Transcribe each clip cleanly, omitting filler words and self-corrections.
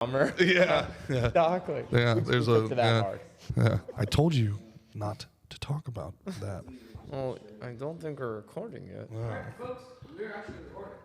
Yeah. Doc, There's a. to that hard. Yeah. I told you not to talk about that. Well, I don't think we're recording yet. Folks, we're actually recording.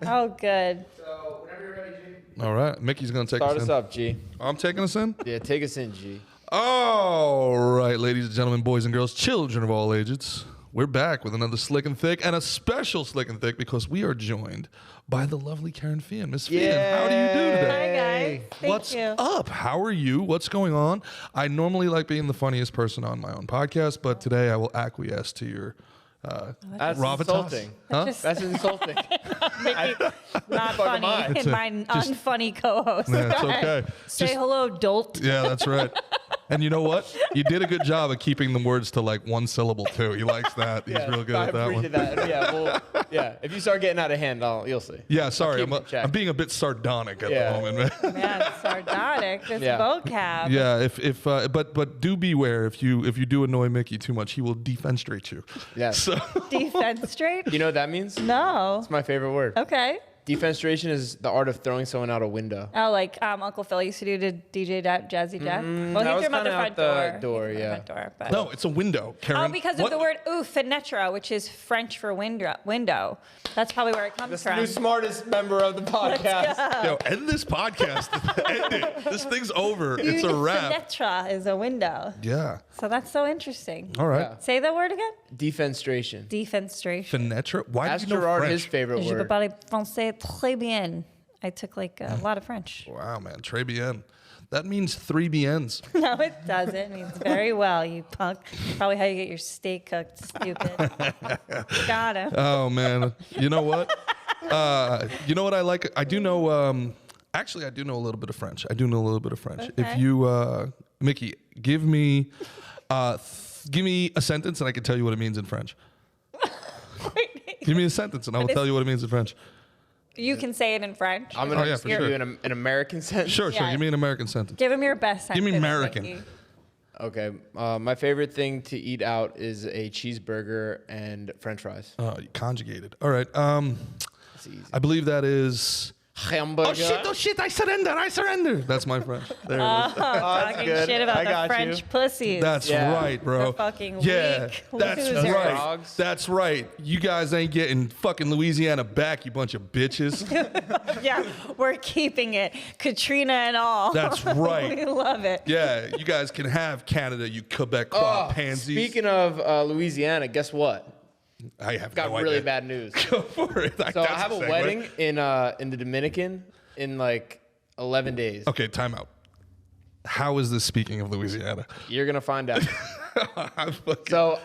Oh, good. So, whenever you're ready, G. All right. Mickey's going to take us in. Start us up, G. I'm taking us in? Yeah, take us in, G. All right, ladies and gentlemen, boys and girls, children of all ages. We're back with another Slick and Thick, and a special Slick and Thick because we are joined by the lovely Kerryn Feehan. Miss Feehan, how do you do today? Hi, guys. Thank What's you. up? How are you? What's going on? I normally like being the funniest person on my own podcast, but today I will acquiesce to your That's gravitas. insulting. Huh? That's insulting. Not funny. And my unfunny co-host. Yeah, it's okay. Say Just- hello, dolt. Yeah, that's right. And you know what? You did a good job of keeping the words to like one syllable too. He likes that. He's real good at that one. Yeah, if you start getting out of hand, you'll see. Yeah, sorry. keep it in check. I'm being a bit sardonic at the moment, man. Man, sardonic. This vocab. Yeah, but do beware if you do annoy Mickey too much, he will defenestrate you. Yeah. So Defenestrate? You know what that means? No. It's my favorite word. Okay. Defenestration is the art of throwing someone out a window. Oh, like Uncle Phil used to do to DJ Jazzy Jeff? Well, that he was threw him out the kinda front out the door. door, He threw him yeah. out the front door, but- no, it's a window, Kerryn. Oh, because of the word fenetra, which is French for window. That's probably where it comes That's from. the new smartest member of the podcast. Yo, end this podcast. End it. This thing's over. It's a wrap. Fenetra is a window. Yeah. So that's so interesting. All right. Yeah. Say the word again. Defenestration. Defenestration. Fenetra. Why Ask do you know Gerard French? his favorite Je peux word. parler français très bien. I took like a lot of French. Wow, man. Très bien. That means 3 BNs. No, it doesn't. It means very well, you punk. Probably how you get your steak cooked, stupid. Got him. Oh, man. You know what? You know what I like? I do know, actually, I do know a little bit of French. I do know a little bit of French. Okay. If you, Mickey, give me a sentence and I can tell you what it means in French. Give me a sentence and I will tell you what it means in French. You can say it in French. I'm going to for give sure. you an American sentence. Sure. Yeah. Give me an American sentence. Give him your best Give sentence. me American. Mickey. Okay. My favorite thing to eat out is a cheeseburger and French fries. Oh, you conjugated. All right. It's easy. I believe that is. Hamburger. Oh shit, I surrender. That's my French. There it is. Talking good. shit I about got the French you. pussies. That's Yeah. right, bro. They're fucking yeah, weak that's losers. right. Frogs. That's right. You guys ain't getting fucking Louisiana back, you bunch of bitches. Yeah, we're keeping it. Katrina and all. That's right. We love it. Yeah, you guys can have Canada, you Quebecois pansies. Speaking of Louisiana, guess what? I have Got no really idea. bad news. Go for it. So I That's have a segue. wedding in the Dominican in like 11 days. Okay, time out. How is this speaking of Louisiana? You're gonna find out. I'm fucking- So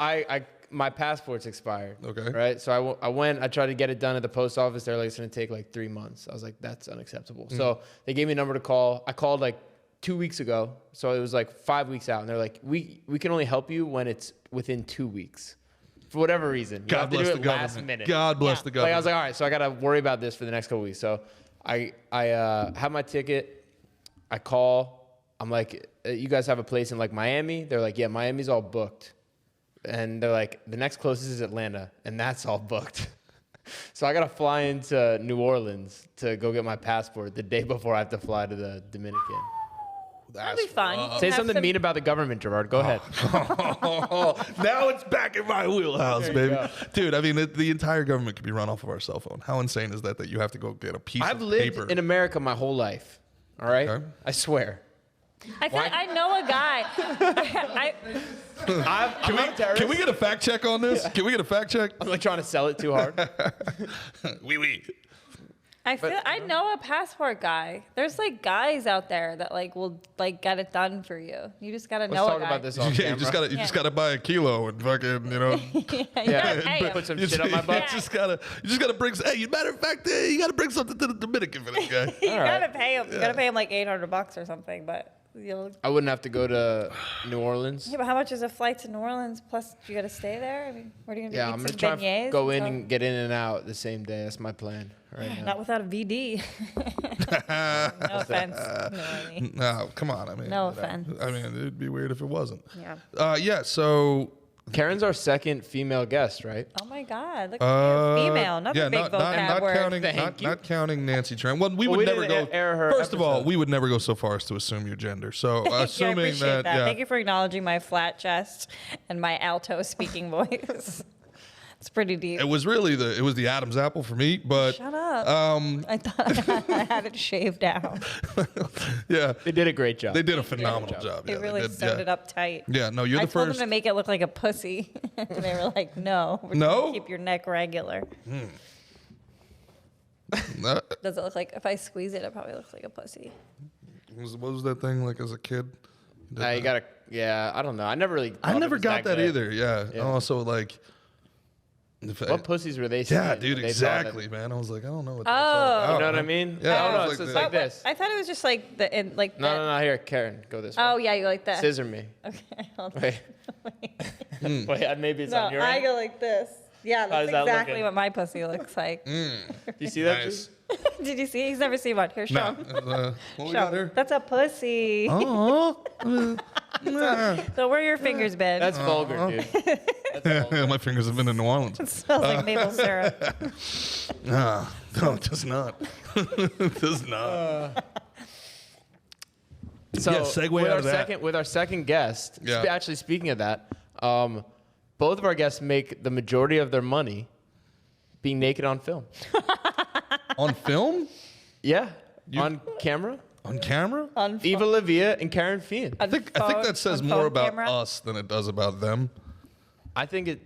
my passport's expired. Okay. Right. So I went. I tried to get it done at the post office. They're like, it's gonna take like 3 months. I was like, that's unacceptable. So they gave me a number to call. I called like 2 weeks ago. So it was like 5 weeks out, and they're like, we can only help you when it's within 2 weeks. For whatever reason, you God have to bless do the it government. last minute. God bless Yeah. the Like government. I was like, all right, so I gotta worry about this for the next couple weeks. So I have my ticket. I call. I'm like, you guys have a place in like Miami? They're like, yeah, Miami's all booked. And they're like, the next closest is Atlanta, and that's all booked. So I gotta fly into New Orleans to go get my passport the day before I have to fly to the Dominican. That'd be fun. You can Say have something some- mean about the government, Gerard. Go ahead. Now it's back in my wheelhouse, There you baby. go. Dude, I mean, the entire government could be run off of our cell phone. How insane is that you have to go get a piece I've of lived paper? in America my whole life. All right? Okay. I swear. I feel like I know a guy. Can we get a fact check on this? Can we get a fact check? I'm like trying to sell it too hard. Oui. I know a passport guy. There's like guys out there that like will like get it done for you. You just gotta Let's know talk a guy. about this You on camera. just gotta buy a kilo and fucking, you know. Yeah, hey, Put some you shit on my butt. just gotta bring. Hey, matter of fact, you gotta bring something to the Dominican for this guy. you All right. gotta pay him. You gotta pay him like $800 or something. But you'll. I wouldn't have to go to New Orleans. Yeah, but how much is a flight to New Orleans? Plus, you gotta stay there. I mean, what are you gonna do? Yeah, Eat I'm some gonna try beignets to go in until- and get in and out the same day. That's my plan right now. Not without a VD. No offense. No, I mean, No, come on. I mean, No you know, offense. I mean, it'd be weird if it wasn't. yeah. Yeah. So Kerryn's our second female guest, right? Oh my God, look at you, female. Another big vocab word. Not counting Nancy Tran. Well, we would never go. First of all, we would never go so far as to assume your gender. So assuming I appreciate that. yeah. Thank you for acknowledging my flat chest and my alto speaking voice. It's pretty deep. It was the Adam's apple for me, but Shut up. I thought I had it shaved down. yeah, They did a great job. they did a phenomenal job. They Yeah, really they did, sewed it up tight. Yeah, no, you're I the told first. them to make it look like a pussy. And they were like, no. We're No? gonna keep your neck regular. Does it look like, if I squeeze it, it probably looks like a pussy. What was that thing like as a kid? You gotta, I don't know. I never really. I never got that good. either. Yeah. Yeah. Also, like, What pussies were they seeing? yeah, dude, when they exactly, man. I was like, I don't know what that's all about. You know what I mean? Yeah, I don't I know. was It's like just like this. I thought it was just like No. Here, Karen, go this way. Oh, yeah, you like that. Scissor me. Okay, hold on. Wait. Wait, maybe it's No, on your I end. go like this. Yeah, How that's does that exactly looking? what my pussy looks like. Do you see that? Nice. Did you see? He's never seen one. Here, show Nah. him. What we Show got him. here? That's a pussy. Oh. So where your fingers been? That's vulgar, dude. That's vulgar. My fingers have been in New Orleans. It smells like maple syrup. No, it does not. It does not. So Yeah, segue with out our of that. with our second guest, Yeah. actually speaking of that, both of our guests make the majority of their money being naked on film. On film? Yeah, on camera. On camera? On Eva Olivia and Kerryn Feehan. I think that says more about us than it does about them. I think it.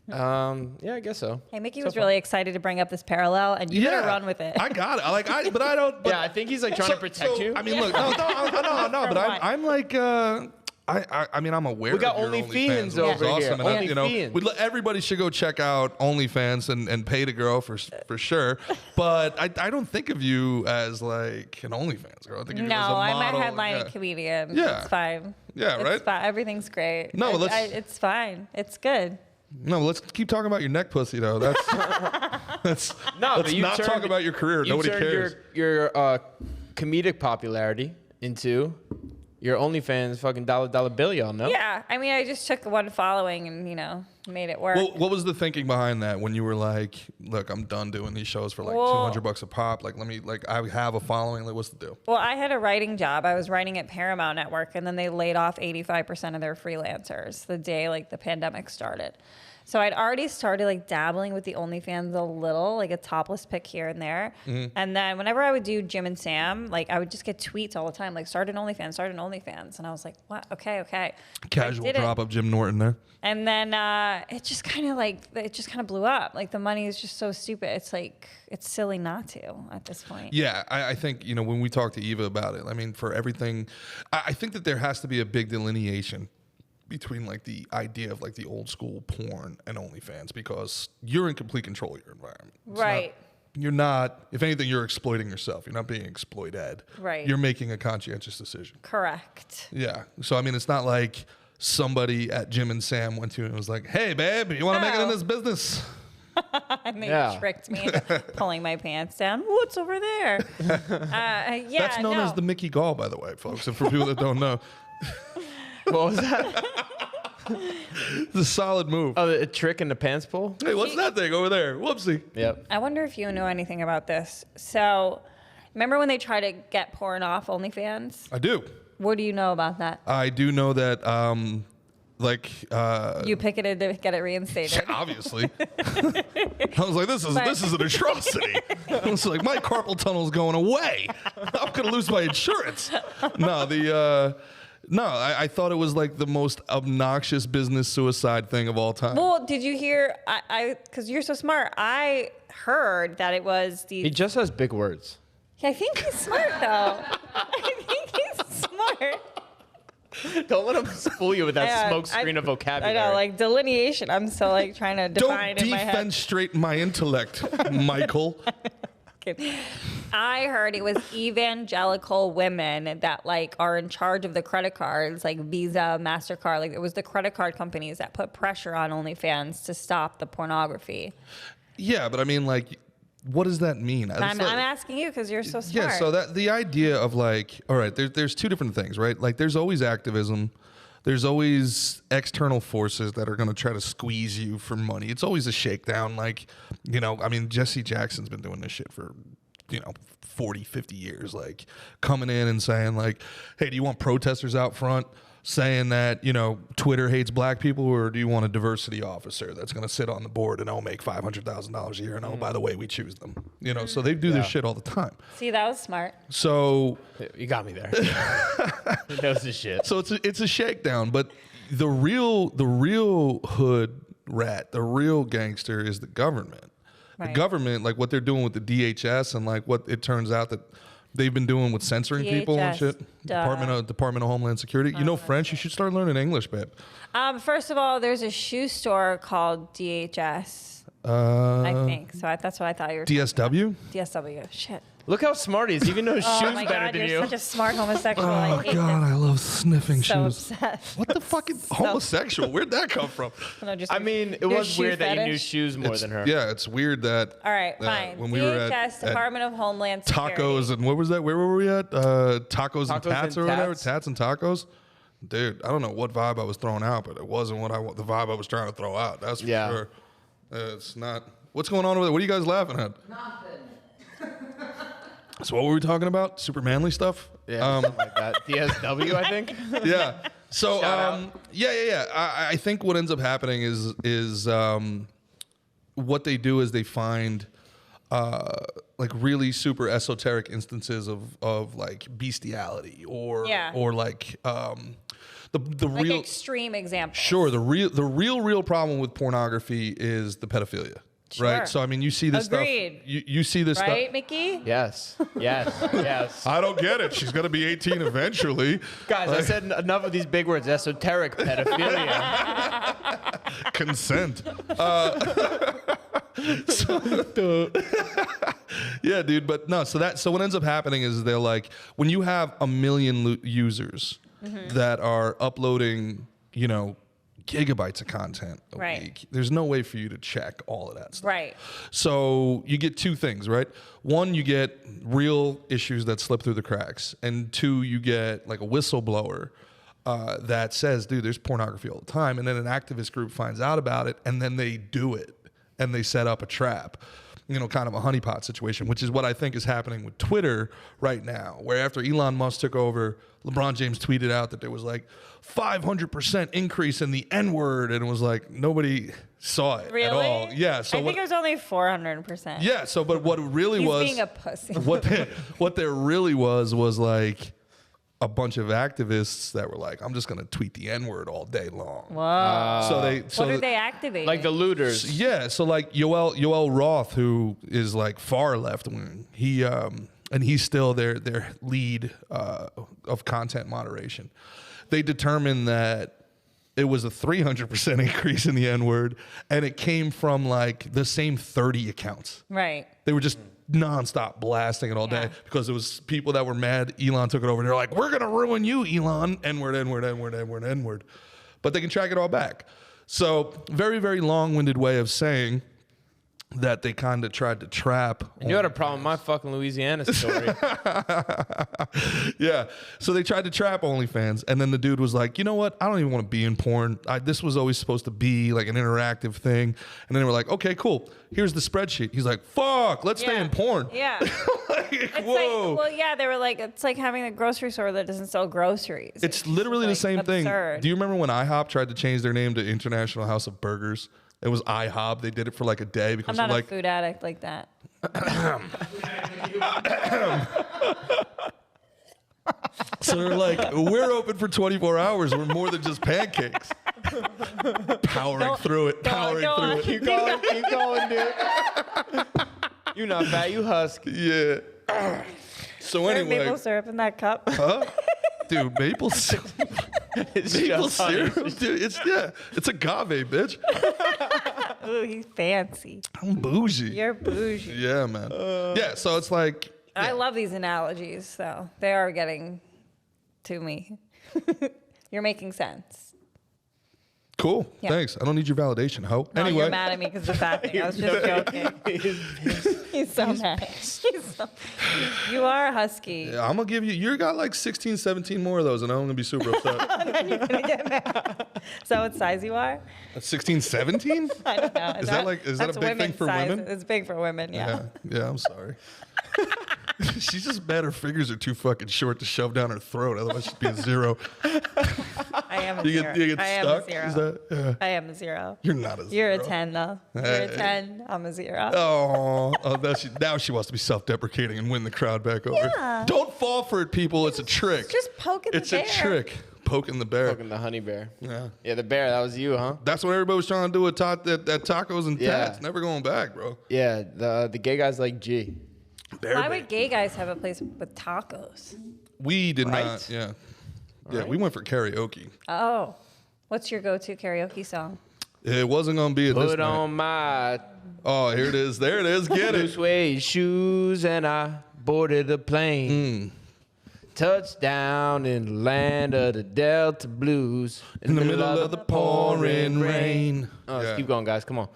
Yeah, I guess so. Hey, Mickey So was far. really excited to bring up this parallel, and you better run with it. I got it. But I don't. But Yeah, I think he's like trying to protect you. I mean, look, no, but I'm like, I mean, I'm aware. We got of your OnlyFeehans which is over here. awesome, and you know, OnlyFeehans. everybody should go check out OnlyFans and pay to grow for sure. But I don't think of you as like an OnlyFans girl. I think of you as a I'm model. a headlining Yeah. comedian. Yeah. It's fine. Yeah, It's right? fine. Everything's great. No, but let's- it's fine. It's good. No, let's keep talking about your neck pussy though. Let's but you not turned- talk about your career. You Nobody turned cares. your comedic popularity into your OnlyFans fucking dollar bill, y'all know? Yeah. I mean, I just took one following and, made it work. Well, what was the thinking behind that when you were like, look, I'm done doing these shows for like Well- $200 a pop. Like, I have a following. Like, what's the deal? Well, I had a writing job. I was writing at Paramount Network, and then they laid off 85% of their freelancers the day the pandemic started. So I'd already started dabbling with the OnlyFans a little, like a topless pic here and there. Mm-hmm. And then whenever I would do Jim and Sam, I would just get tweets all the time, start an OnlyFans. And I was like, what? Okay. Casual I did it. drop of Jim Norton there. And then it just kind of blew up. The money is just so stupid. It's silly not to at this point. Yeah, I think, when we talked to Eva about it, I mean, for everything, I think that there has to be a big delineation between the idea of the old school porn and OnlyFans, because you're in complete control of your environment. Right. You're not, if anything, you're exploiting yourself. You're not being exploited. Right. You're making a conscientious decision. Correct. Yeah. So, I mean, it's not like somebody at Jim and Sam went to you and was like, hey, babe, you want to make it in No. this business? And they Yeah. tricked me into pulling my pants down. What's over there? Yeah, That's known as the Mickey Gall, by the way, folks. And for people that don't know, What was that? it's a solid move. Oh, the trick in the pants pull? Hey, what's that thing over there? Whoopsie. Yep. I wonder if you know anything about this. So, remember when they try to get porn off OnlyFans? I do. What do you know about that? I do know that, You picketed to get it reinstated. obviously. I was like, this is an atrocity. I was like, my carpal tunnel's going away. I'm going to lose my insurance. No, I thought it was the most obnoxious business suicide thing of all time. Well, did you hear? Because you're so smart. I heard that it was the. He just has big words. I think he's smart though. I think he's smart. Don't let him fool you with that Yeah, smoke screen of vocabulary. I know, delineation. I'm still trying to define Don't in my head. defenstrate my intellect, Michael. I heard it was evangelical women that are in charge of the credit cards, like Visa, MasterCard. It was the credit card companies that put pressure on OnlyFans to stop the pornography. Yeah, but I mean, what does that mean? I'm asking you because you're so smart. Yeah, so that the idea of all right, there's two different things, right? There's always activism there's always external forces that are going to try to squeeze you for money. It's always a shakedown. Like, I mean, Jesse Jackson's been doing this shit for, 40, 50 years, like coming in and saying like, hey, do you want protesters out front saying that, Twitter hates black people, or do you want a diversity officer that's going to sit on the board and make $500,000 a year? And by the way, we choose them, so they do this shit all the time. See, that was smart. So you got me there. He knows his shit. So it's a shakedown, but the real hood rat, the real gangster is the government. Right. The government, like what they're doing with the DHS and like what it turns out that they've been doing with censoring people and shit. Department of Homeland Security. You know French? You should start learning English, babe. First of all, there's a shoe store called DHS. I think so. That's what I thought you were. DSW? DSW. Shit. Look how smart he is. He even knows shoes my better God, than you're you. such a smart homosexual. Oh, I hate God, I love sniffing so shoes. obsessed. What the fuck is homosexual? Where'd that come from? No, just I mean, it your was shoe weird that you knew fetish? shoes more than her. Yeah, it's weird that. All right, fine. When we DHS, were at Department of Homeland Security. tacos and what was that? Where were we at? Tacos and tats or whatever. tats. Tats and tacos. Dude, I don't know what vibe I was throwing out, but it wasn't the vibe I was trying to throw out. That's for sure. It's not. What's going on over there? What are you guys laughing at? Nothing. So what were we talking about? Super manly stuff? Yeah, something like that. DSW, I think. Yeah. So Shout out. yeah. I think what ends up happening is what they do is they find like really super esoteric instances of like bestiality or like the Like real extreme examples. sure the real problem with pornography is the pedophilia. Sure. Right. So I mean, you see this Agreed. stuff. You see this Right, stuff. Mickey? Yes. Yes. I don't get it. She's gonna be 18 eventually. Guys, I said enough of these big words. Esoteric pedophilia. Consent. Yeah, dude. But no. So what ends up happening is they're like, when you have a million users that are uploading, gigabytes of content a week, there's no way for you to check all of that stuff. Right. So you get two things, right? One, you get real issues that slip through the cracks, and two, you get like a whistleblower that says, dude, there's pornography all the time. And then an activist group finds out about it, and then they do it, and they set up a trap. Kind of a honeypot situation, which is what I think is happening with Twitter right now, where after Elon Musk took over, LeBron James tweeted out that there was like 500% increase in the N-word, and it was like nobody saw it at all. Yeah. So I think it was only 400%. Yeah. So, but what it really He's was being a pussy. what there really was like a bunch of activists that were like, I'm just going to tweet the N-word all day long. Whoa. So What are they activating? Like the looters. Yeah, so like Yoel Roth, who is like far left wing, and he's still their lead of content moderation. They determined that it was a 300% increase in the N-word, and it came from like the same 30 accounts. Right. They were just nonstop blasting it all day because it was people that were mad. Elon took it over, and they're like, "We're gonna ruin you, Elon." N-word, N-word, N-word, N-word, N-word. But they can track it all back. So very, very long-winded way of saying that they kind of tried to trap. And you had a problem with my fucking Louisiana story. Yeah. So they tried to trap OnlyFans, and then the dude was like, you know what? I don't even want to be in porn. This was always supposed to be like an interactive thing. And then they were like, okay, cool. Here's the spreadsheet. He's like, fuck, let's stay in porn. Yeah. Like, whoa. They were like, it's like having a grocery store that doesn't sell groceries. It's literally the same absurd. thing. Do you remember when IHOP tried to change their name to International House of Burgers? It was IHOP. They did it for like a day because I'm not like a food addict like that. So they're like, we're open for 24 hours. We're more than just pancakes. Powering through it. Keep going, dude. You not fat, you husk. Yeah. So Is there anyway, maple syrup in that cup? huh? Dude, maple syrup. It's Maple just honey. syrup, dude. It's agave, bitch. Ooh, he's fancy. I'm bougie. You're bougie. Yeah, man. Yeah, so it's like, I love these analogies, though. They are getting to me. You're making sense. Cool. Yeah. Thanks. I don't need your validation, ho. No, Anyway. you're mad at me because of the fat thing. I was just joking. He's so mad. You are a husky. Yeah, I'm going to give you, you got like 16, 17 more of those, and I'm going to be super upset. Then you're gonna get mad. Is that what size you are? 16, 17? I don't know. Is that a big thing women's for size. women? It's big for women. Yeah. Yeah, I'm sorry. She's just mad her fingers are too fucking short to shove down her throat. Otherwise, she'd be a 0. I am a You zero. get I am stuck? a 0. Is that, yeah. I am a 0. You're not a 0. You're a 10 though. You're a Hey. 10. I'm a 0. Oh, now she wants to be self-deprecating and win the crowd back over. Yeah. Don't fall for it, people. It's a trick. Just poking It's the a bear. trick. Poking the bear. Fucking the honey bear. Yeah. Yeah, the bear. That was you, huh? That's what everybody was trying to do at tacos and Yeah. tats. Never going back, bro. Yeah, the gay guy's like G. Bear Why bait. would gay guys have a place with tacos? We did Right? not. Yeah. Yeah, Right? we went for karaoke. Oh. What's your go-to karaoke song? It wasn't gonna be at this Put night. on my Oh, here it is. There it is. Get blue it. suede shoes and I boarded a plane. Touchdown in the land of the Delta Blues. In the middle of the pouring rain. Oh, let's Yeah. keep going, guys. Come on.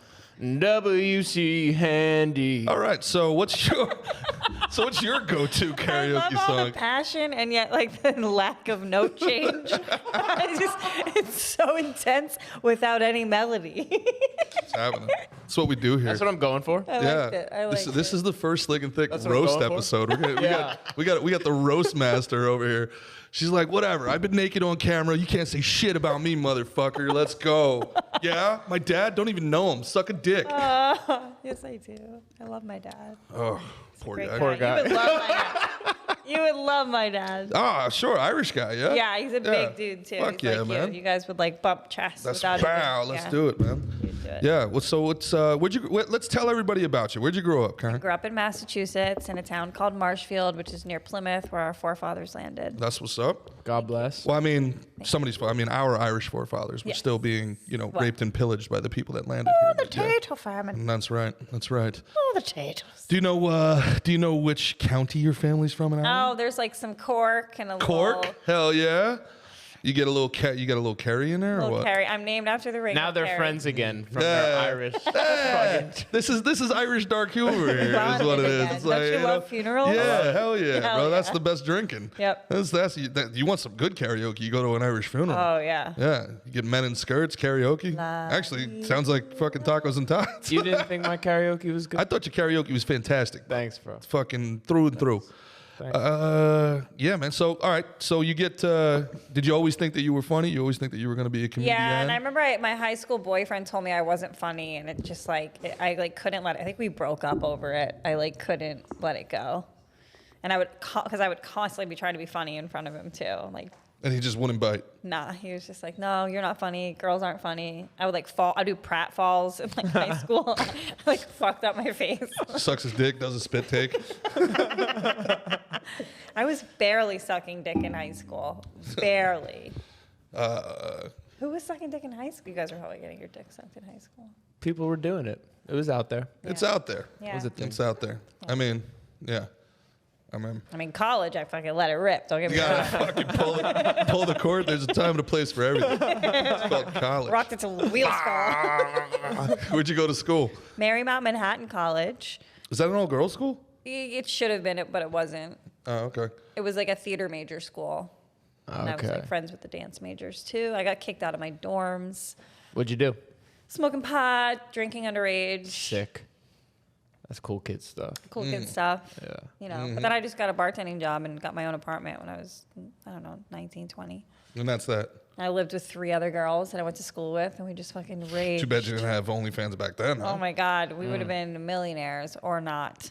W.C. Handy. All right. So what's your go-to I karaoke love all song? the passion and yet like the lack of note change. It's so intense without any melody. It's happening. That's what we do here. That's what I'm going for. I yeah. liked it. I liked This is the first Slick and Thick That's what I'm roast going for? episode. Yeah. We got the roast master over here. She's like, whatever. I've been naked on camera. You can't say shit about me, motherfucker. Let's go. Yeah, my dad. Don't even know him. Suck a dick. Yes, I do. I love my dad. Oh, poor Great guy. Poor guy. You would love my dad. You would love my dad. Ah, sure, Irish guy. Yeah. Yeah, he's a Yeah. big dude too. Fuck He's yeah, like man. You guys would like bump chests That's without wow. even, Let's yeah. do it, man. You'd do it. Yeah. Let's tell everybody about you. Where'd you grow up, Karen? Grew up in Massachusetts in a town called Marshfield, which is near Plymouth, where our forefathers landed. That's what's up. God bless. Well, I mean, our Irish forefathers were Yes. still being, What? raped and pillaged by the people that landed here. The Yeah. Tato famine. That's right. That's right. Oh, the Tatos. Do you know which county your family's from in Ireland? Oh, there's like some cork and a Cork? Hell yeah. You get a little Kerry in there or little what? Carrie. I'm named after the ring. Now of they're Kerry. friends again from Yeah. their Irish. Hey, this is Irish dark humor here. Is Bonded what it is. again. It's Don't you love funerals? Yeah, hell yeah, Hell bro. That's yeah. the best drinking. Yep. You want some good karaoke? You go to an Irish funeral. Oh yeah. Yeah, you get men in skirts, karaoke. La- Actually, sounds like fucking tacos and tots. You didn't think my karaoke was good? I thought your karaoke was fantastic. Thanks, bro. Fucking through and through. Thanks. Yeah, man. So, all right. So you get. Did you always think that you were funny? You always think that you were going to be a comedian? Yeah, and I remember my high school boyfriend told me I wasn't funny, and it just I couldn't let it. I think we broke up over it. I couldn't let it go, and I would because I would constantly be trying to be funny in front of him too. And he just wouldn't bite. Nah, he was just like, no, you're not funny. Girls aren't funny. I would fall. I do pratfalls in high school. I fucked up my face. Sucks his dick, does a spit take. I was barely sucking dick in high school. Barely. Who was sucking dick in high school? You guys are probably getting your dick sucked in high school. People were doing it. It was out there. It's Yeah. out there. Yeah. Was it It's out there. I mean, yeah. I mean, College, I fucking let it rip. Don't get me you wrong. gotta fucking pull the cord. There's a time and a place for everything. It's called college. Rocked it till the wheels fall. Where'd you go to school? Marymount Manhattan College. Is that an all-girls school? It should have been, but it wasn't. Oh, okay. It was like a theater major school. And I was Okay. like friends with the dance majors too. I got kicked out of my dorms. What'd you do? Smoking pot, drinking underage. Sick. That's cool kid stuff. Cool kid stuff. Yeah. You know, but then I just got a bartending job and got my own apartment when I was, 19, 20. And that's that. I lived with 3 other girls that I went to school with, and we just fucking raged. Too bad you didn't have OnlyFans back then, huh? Oh my God, we would have been millionaires or not.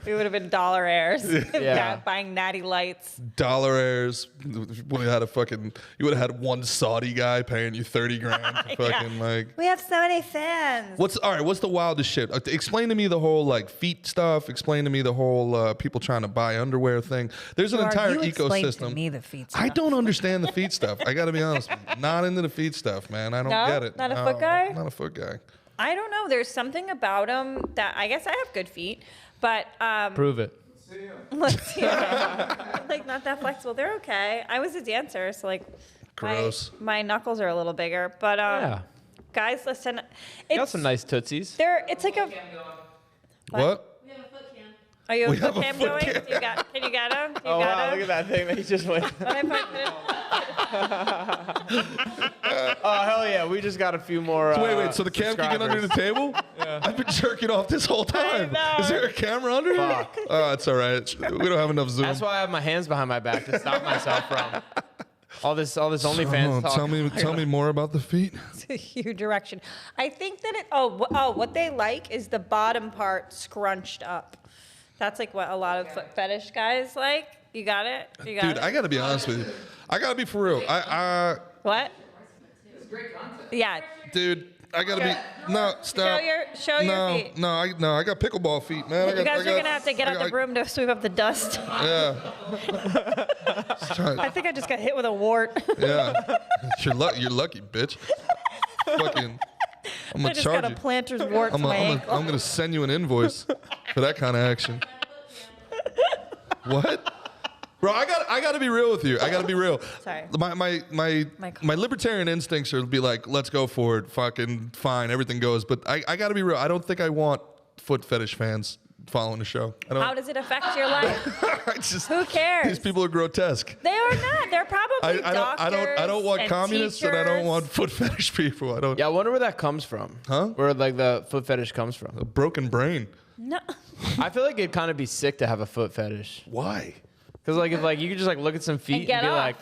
We would have been dollar heirs. Yeah. Buying natty lights. Dollar heirs. Would have had you would have had one Saudi guy paying you 30 grand for fucking like. We have so many fans. What's the wildest shit? Explain to me the whole like feet stuff. Explain to me the whole people trying to buy underwear thing. There's an entire ecosystem. To me the feet I don't understand the feet stuff. I got to be honest. Not into the feet stuff, man. I don't No? get it. Not a foot guy? Not a foot guy. I don't know. There's something about them that I guess I have good feet, but Prove it. let's see. Like not that flexible. They're okay. I was a dancer, so like Gross. My knuckles are a little bigger, but Yeah. guys, listen. You got It's some nice tootsies. it's like a. What? Are you a We have foot a cam foot going? cam. Can you get him? Oh wow! Look at that thing that he just went. Oh hell yeah! We just got a few more. Wait. So the cam can get under the table? Yeah. I've been jerking off this whole time. know. Is there a camera under here? Fuck. Oh, it's all right. We don't have enough zoom. That's why I have my hands behind my back to stop myself from all this OnlyFans talk. Tell me more about the feet. It's a huge erection. I think that what they like is the bottom part scrunched up. That's like what a lot of foot fetish guys like. You got it? You got Dude, it? I gotta be honest with you. I gotta be for real. What? Yeah. Dude, I gotta be. No, stop. Show your feet. No, I got pickleball feet, man. You guys are gonna have to get out the broom to sweep up the dust. Yeah. I think I just got hit with a wart. Yeah. You're lucky, bitch. Fucking. I'm I gonna just charge got a you. planter's wart to my ankle. I'm gonna send you an invoice for that kind of action. What? Bro, I gotta be real with you. I gotta be real. Sorry. My libertarian instincts are to be like, let's go for it. Fucking fine, everything goes. But I gotta be real. I don't think I want foot fetish fans following the show. I don't. How does it affect your life? Who cares? These people are grotesque. They are not. They're probably doctors. I don't want and communists, teachers. and I don't want foot fetish people. I don't. Yeah, I wonder where that comes from. Huh? Where like the foot fetish comes from. A broken brain. No. I feel like it'd kind of be sick to have a foot fetish. Why? Because like if like you could just like look at some feet and, get be off. like,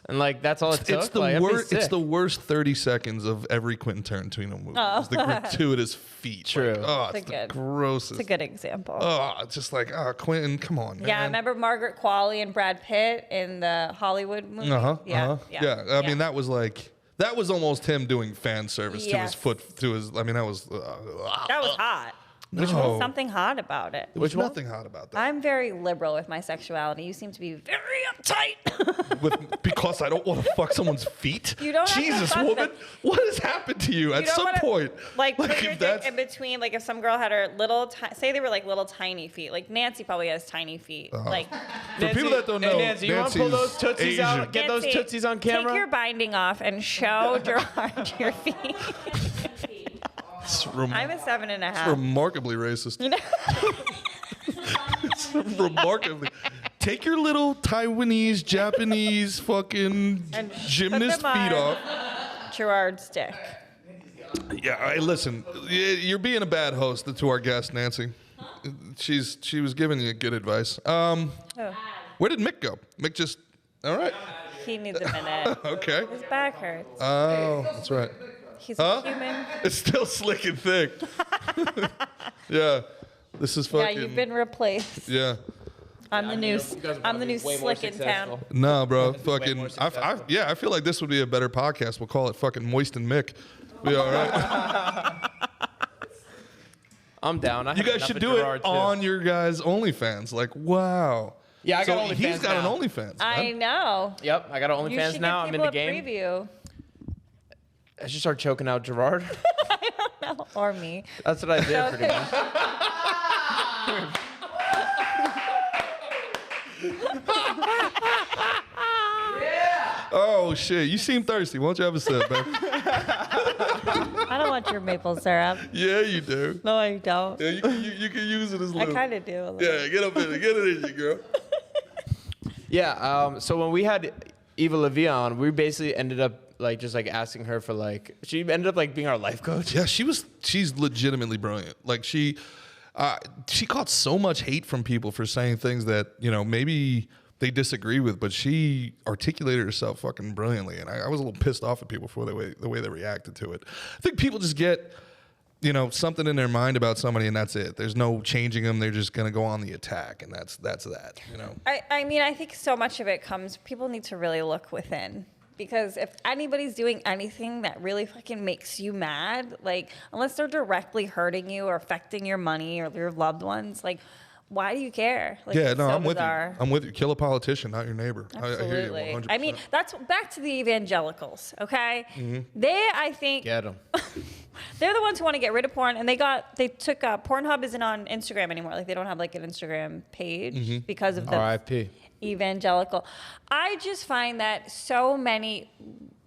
and like that's all it took. It's the like, that'd be worst. It's sick. the worst 30 seconds of every Quentin Tarantino movie. It's the gratuitous feet. True. Like, oh, It's it's a the good- grossest. It's a good example. Oh, it's just like, oh, Quentin, come on, man. Yeah, I remember Margaret Qualley and Brad Pitt in the Hollywood movie. Yeah. I mean, that was almost him doing fan service to his Yes. foot, to his. I mean, that was. That was hot. No. There's something hot about it. There was Which one? nothing hot about that. I'm very liberal with my sexuality. You seem to be very uptight. Because I don't want to fuck someone's feet. You don't have to Jesus, fuck woman, them. what has happened to you? At You don't some wanna, point, like put your if dick that's in between. Like if some girl had her little, say they were like little tiny feet. Like Nancy probably has tiny feet. Like for people that don't know, Nancy, you want to pull those Nancy's tootsies out? Asian. Get those Nancy, tootsies on camera. Take your binding off and show Gerard your feet. It's I'm a 7.5. remarkably racist. You know? It's remarkably. Take your little Taiwanese, Japanese, fucking And gymnast put feet them off. on Gerard's dick. Yeah, listen, you're being a bad host to our guest, Nancy. She was giving you good advice. Oh, Where did Mick go? Mick just. All right. he needs a minute. Okay. His back hurts. Oh, that's right. He's Huh? a human. It's still slick and thick. Yeah. This is Yeah, fucking. you've been replaced. Yeah. I'm the new slick in town. No, bro. Way Fucking. more I feel like this would be a better podcast. We'll call it fucking Moist and Mick. We all right? I'm down. You guys should do it on your guys' OnlyFans. Like, wow. Yeah, I got So OnlyFans he's got now. an OnlyFans. I Man. know. Yep, I got an You OnlyFans should now. give I'm in people the a game. preview. I should start choking out Gerard. No, or me. That's what I did pretty much. Oh shit! You seem thirsty. Why don't you have a sip, man? I don't want your maple syrup. Yeah, you do. No, I don't. Yeah, you can use it as I little. kind of do. A little. Yeah, get up in it. Get it in you, girl. Yeah. So when we had Eva Livia on, we basically ended up like just like asking her for like she ended up like being our life coach. Yeah, she's legitimately brilliant. Like she caught so much hate from people for saying things that, you know, maybe they disagree with, but she articulated herself fucking brilliantly. And I was a little pissed off at people for the way they reacted to it. I think people just get, you know, something in their mind about somebody and that's it. There's no changing them. They're just going to go on the attack. And that's that, you know. I mean, I think so much of it comes, people need to really look within. Because if anybody's doing anything that really fucking makes you mad, like, unless they're directly hurting you or affecting your money or your loved ones, like, why do you care? Like, Yeah, it's no, so I'm with bizarre. you. I'm with you. Kill a politician, not your neighbor. I hear you Absolutely. 100%. I mean, that's back to the evangelicals, okay? Mm-hmm. They, I think, Get him. They're the ones who want to get rid of porn, and they took Pornhub isn't on Instagram anymore. Like they don't have like an Instagram page because of the R.I.P. evangelical. I just find that so many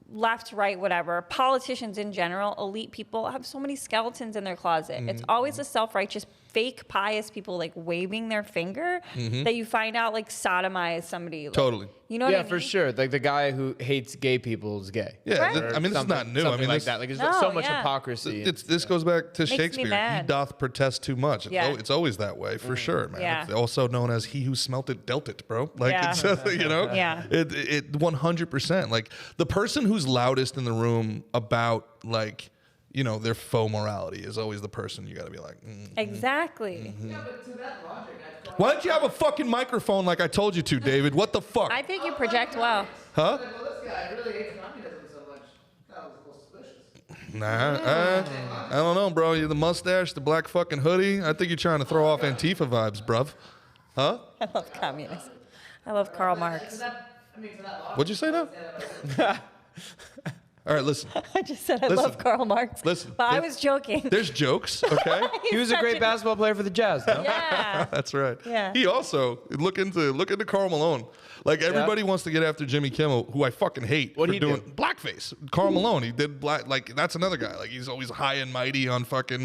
left, right, whatever, politicians in general, elite people have so many skeletons in their closet. It's always the self-righteous, fake, pious people like waving their finger that you find out like sodomize somebody. Like, Totally. You know what I Yeah, mean? for sure. Like the guy who hates gay people is gay. Yeah, Right. I mean, this is not new. I Something mean, like this, that. Like there's No, so much yeah. hypocrisy. this goes back to Makes me Shakespeare. He mad. doth protest too much. Yeah. It's always that way, for sure, man. Yeah. It's also known as he who smelt it dealt it, bro. Like, Yeah. it's just, you know? Yeah. It 100%. Like, the person who's loudest in the room about, like, you know, their faux morality is always the person you got to be like, Exactly. Yeah, but to that logic, Why don't you have a fucking microphone like I told you to, David? What the fuck? I think you project well. Huh? well, this guy really hates communism so much. That was a little suspicious. Nah, I don't know, bro. You the mustache, the black fucking hoodie. I think you're trying to throw off Antifa vibes, bruv. Huh? I love communism. I love Karl Marx. To that logic, What'd you say now? All right, listen. I just said I Listen. love Karl Marx. Listen. But I was joking. There's jokes, okay? He was a Such great basketball player for the Jazz, no? Yeah. That's right. Yeah. He also look into Karl Malone. Like everybody wants to get after Jimmy Kimmel, who I fucking hate What'd for he doing do? blackface. Karl Malone, he did black. Like that's another guy. Like he's always high and mighty on fucking.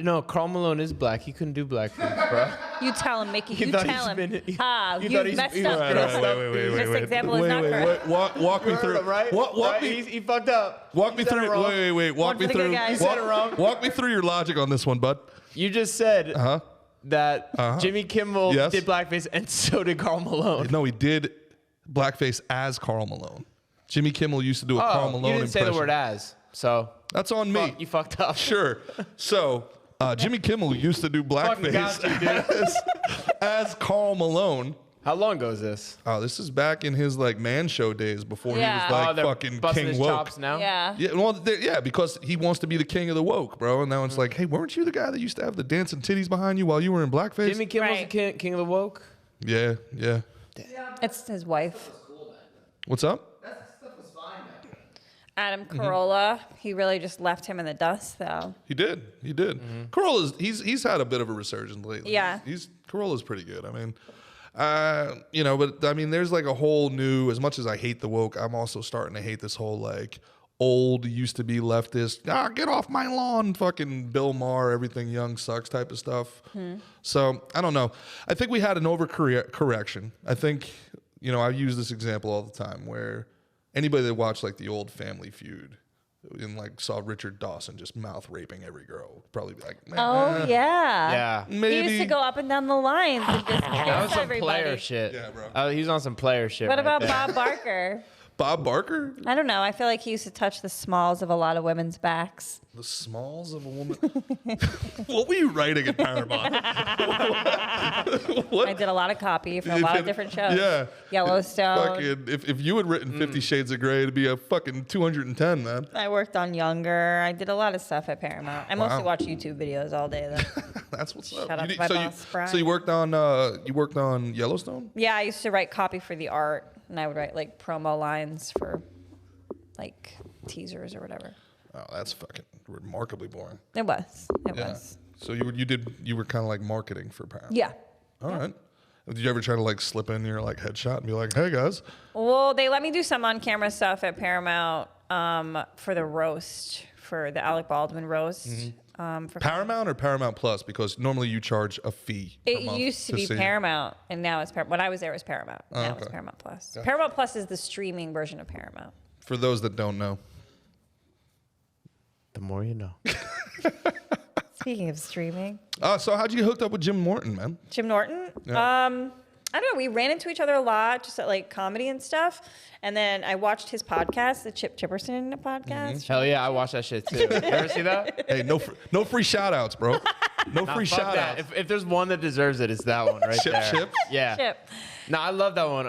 No, Karl Malone is black. He couldn't do blackface, bro. You tell him, Mickey. You thought tell he's him. been- Ah, you you thought he's- messed he up. was- This example is not correct. Walk me through. Right? Walk Right? me. He fucked up. Walk He me said through. it wrong. Wait. Walk One me for the good through. guys. You said it wrong. Walk me through your logic on this one, bud. You just said that Jimmy Kimmel Yes. did blackface, and so did Karl Malone. No, he did blackface as Karl Malone. Jimmy Kimmel used to do a Karl Malone you didn't impression. say the word "as," so That's on me. you fucked up. Sure. So Jimmy Kimmel used to do Fucking got blackface you, dude. as Karl Malone. How long ago is this? Oh, this is back in his like man show days before Yeah. he was like they're fucking busting king his woke. chops now. Yeah. Yeah, well, yeah, because he wants to be the king of the woke, bro. And now it's like, hey, weren't you the guy that used to have the dancing titties behind you while you were in blackface? Jimmy Kimmel's Right. the king of the woke. Yeah. It's his wife. What's up? That stuff was fine back then. Adam Carolla. He really just left him in the dust, though. He did. Corolla's he's had a bit of a resurgence lately. Yeah. He's Corolla's pretty good. I mean, you know, but I mean, there's like a whole new. As much as I hate the woke, I'm also starting to hate this whole like old used to be leftist. Get off my lawn, fucking Bill Maher. Everything young sucks type of stuff. So I don't know. I think we had an overcorrection. I think I use this example all the time where anybody that watched like the old Family Feud and like saw Richard Dawson just mouth raping every girl would probably be like, man, Oh, yeah. Yeah. maybe. He used to go up and down the lines and just That was kiss some everybody. player shit. Yeah, bro. He was on some player shit. What right about there. Bob Barker? Bob Barker? I don't know. I feel like he used to touch the smalls of a lot of women's backs. The smalls of a woman. What were you writing at Paramount? What? I did a lot of copy for a lot of different shows. Yeah. Yellowstone. Fucking, if you had written 50 Shades of Grey, it'd be a fucking 210, man. I worked on Younger. I did a lot of stuff at Paramount. I mostly Wow. watch YouTube videos all day, though. That's what's up. Shout out You to my so, boss, Brian. so you worked on Yellowstone? Yeah, I used to write copy for the art, and I would write like promo lines for like teasers or whatever. Oh, that's fucking remarkably boring. It was. It Yeah. was. So you were kind of like marketing for Paramount. Yeah. All right. Did you ever try to like slip in your like headshot and be like, "Hey guys"? Well, they let me do some on-camera stuff at Paramount for the roast, for the Alec Baldwin roast. For Paramount or Paramount Plus? Because normally you charge a fee. per It month used to be see. Paramount, and now it's Paramount. When I was there, it was Paramount. Now it's okay. Paramount Plus. Paramount Plus is the streaming version of Paramount. For those that don't know. The more you know. Speaking of streaming, So how'd you get hooked up with Jim Morton, man? Jim Norton. Yeah. I don't know. We ran into each other a lot, just at like comedy and stuff. And then I watched his podcast, the Chip Chipperson podcast. Hell yeah, I watched that shit too. You ever see that? Hey, no free shout outs, bro. No free Fuck shout that. outs. If there's one that deserves it, it's that one right Chip there. Chip? Yeah. Chip. No, I love that one.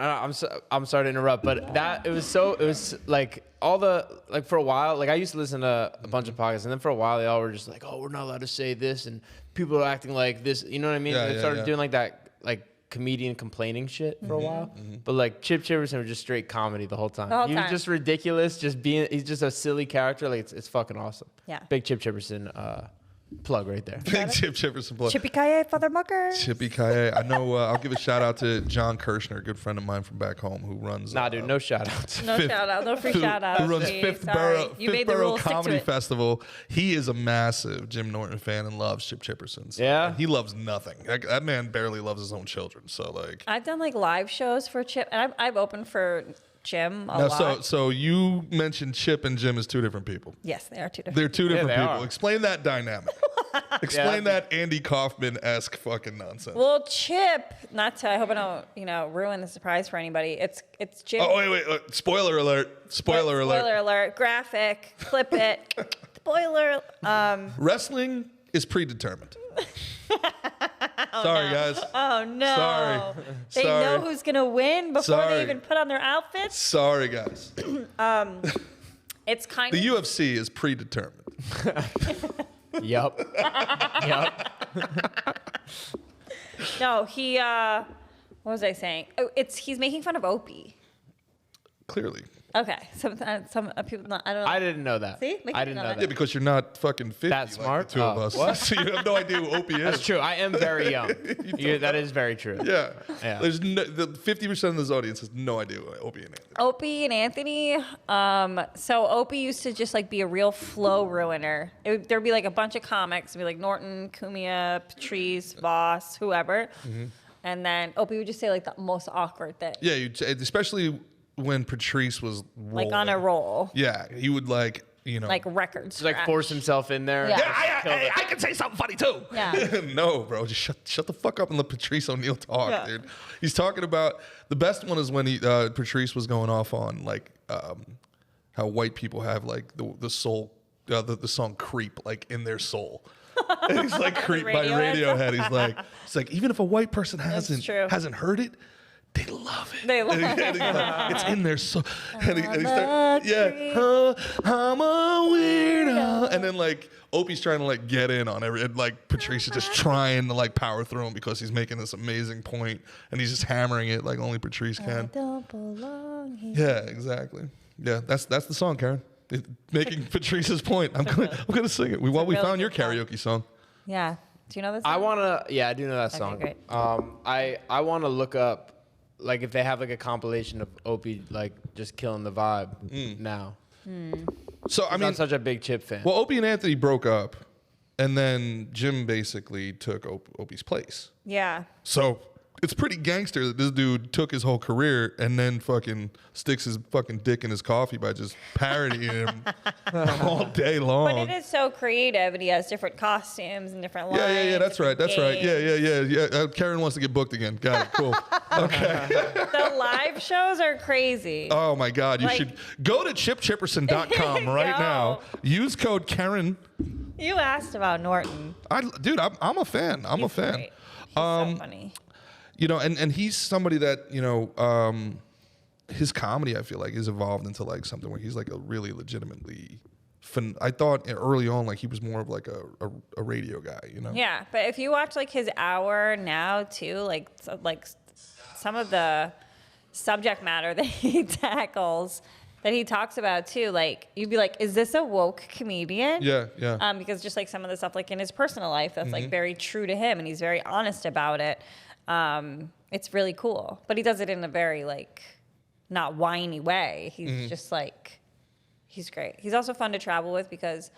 I'm sorry to interrupt, but it was like all the like for a while. Like I used to listen to a bunch of podcasts, and then for a while they all were just like, oh, we're not allowed to say this, and people are acting like this. You know what I mean? Yeah, They yeah, started yeah. doing like that, like comedian complaining shit for a while. But like Chip Chipperson was just straight comedy the whole time. The whole He was time. just ridiculous, he's just a silly character. Like it's fucking awesome. Yeah. Big Chip Chipperson plug right there. Big Chip Chipperson plug. Chippy Kaye, Father Mucker. Chippy Kaye. I know. I'll give a shout out to John Kirshner, a good friend of mine from back home, who runs. Nah, dude, no shout outs. No shout out, no free shout out. Who runs Fifth Borough, You made Fifth the Borough rules, stick to Comedy it. Festival. He is a massive Jim Norton fan and loves Chip Chipperson. So, Yeah? and he loves nothing. That man barely loves his own children. So like. I've done like live shows for Chip, and I've opened for Jim a Now, lot. so you mentioned Chip and Jim as two different people. Yes, they are two different. They're two different they people. are. Explain that dynamic. Explain that Andy Kaufman-esque fucking nonsense. Well, Chip, not to, I hope I don't, ruin the surprise for anybody. It's Jim. Oh, wait. Spoiler alert. Spoiler alert. Spoiler alert. Graphic. Clip it. Spoiler. Wrestling is predetermined. Sorry, guys. Oh no. Sorry. They Sorry. know who's gonna win before Sorry. they even put on their outfits. Sorry, guys. It's kind The of UFC is predetermined. Yup. no. He. What was I saying? Oh, he's making fun of Opie. Clearly. Okay. Some people. Not, I don't know. I didn't know that. See? Make I you didn't know know that. Yeah, that. because you're not fucking 50 That like smart? the two of Oh, us. what? So you have no idea who Opie is. That's true. I am very young. That is very true. Yeah. Yeah. There's the 50% of this audience has no idea who Opie and Anthony. Opie and Anthony. So Opie used to just like be a real flow ruiner. There'd be like a bunch of comics. It'd be like Norton, Cumia, Patrice, Voss, whoever. And then Opie would just say like the most awkward thing. Yeah, especially when Patrice was rolling. Like on a roll. Yeah, he would like Records. Just like force himself in there. Yeah. I can say something funny too. Yeah. No, bro, just shut the fuck up and let Patrice O'Neal talk, Yeah. dude. He's talking about the best one is when Patrice was going off on like how white people have like the soul, the song "Creep" like in their soul. And he's like "Creep" by Radiohead. Radiohead. He's like even if a white person true. hasn't heard it. They love it. They love And he's like, it's in their soul. And he I'm starts, a I'm a weirdo. And then like Opie's trying to like get in on every, and like Patrice is just trying to like power through him because he's making this amazing point and he's just hammering it like only Patrice I can. don't belong here. Yeah, exactly. Yeah, that's the song, Karen. Making Patrice's point. I'm gonna sing it. We really found your good song. karaoke song. Yeah. Do you know this? I do know that song. great. I wanna look up like if they have like a compilation of Opie like just killing the vibe now. So I mean, I'm such a big Chip fan. well, Opie and Anthony broke up, and then Jim basically took Opie's place. Yeah. So it's pretty gangster that this dude took his whole career and then fucking sticks his fucking dick in his coffee by just parodying him all day long. But it is so creative, and he has different costumes and different lines. Yeah, that's right. different That's right. games. Yeah. Karen wants to get booked again. Got it. Cool. Okay. The live shows are crazy. Oh my God. You Like- should go to chipchipperson.com right Go. now. Use code Karen. You asked about Norton. Dude, I'm a fan. I'm a He's fan. great. He's so funny. You know, and he's somebody that, you know, his comedy, I feel like, is evolved into like something where he's like a really legitimately I thought early on like he was more of like a radio guy, you know? Yeah, but if you watch like his hour now too, like some of the subject matter that he tackles, that he talks about too, like you'd be like, is this a woke comedian? Yeah. Because just like some of the stuff like in his personal life that's like very true to him, and he's very honest about it. It's really cool, but he does it in a very like not whiny way. He's just like, he's great. He's also fun to travel with because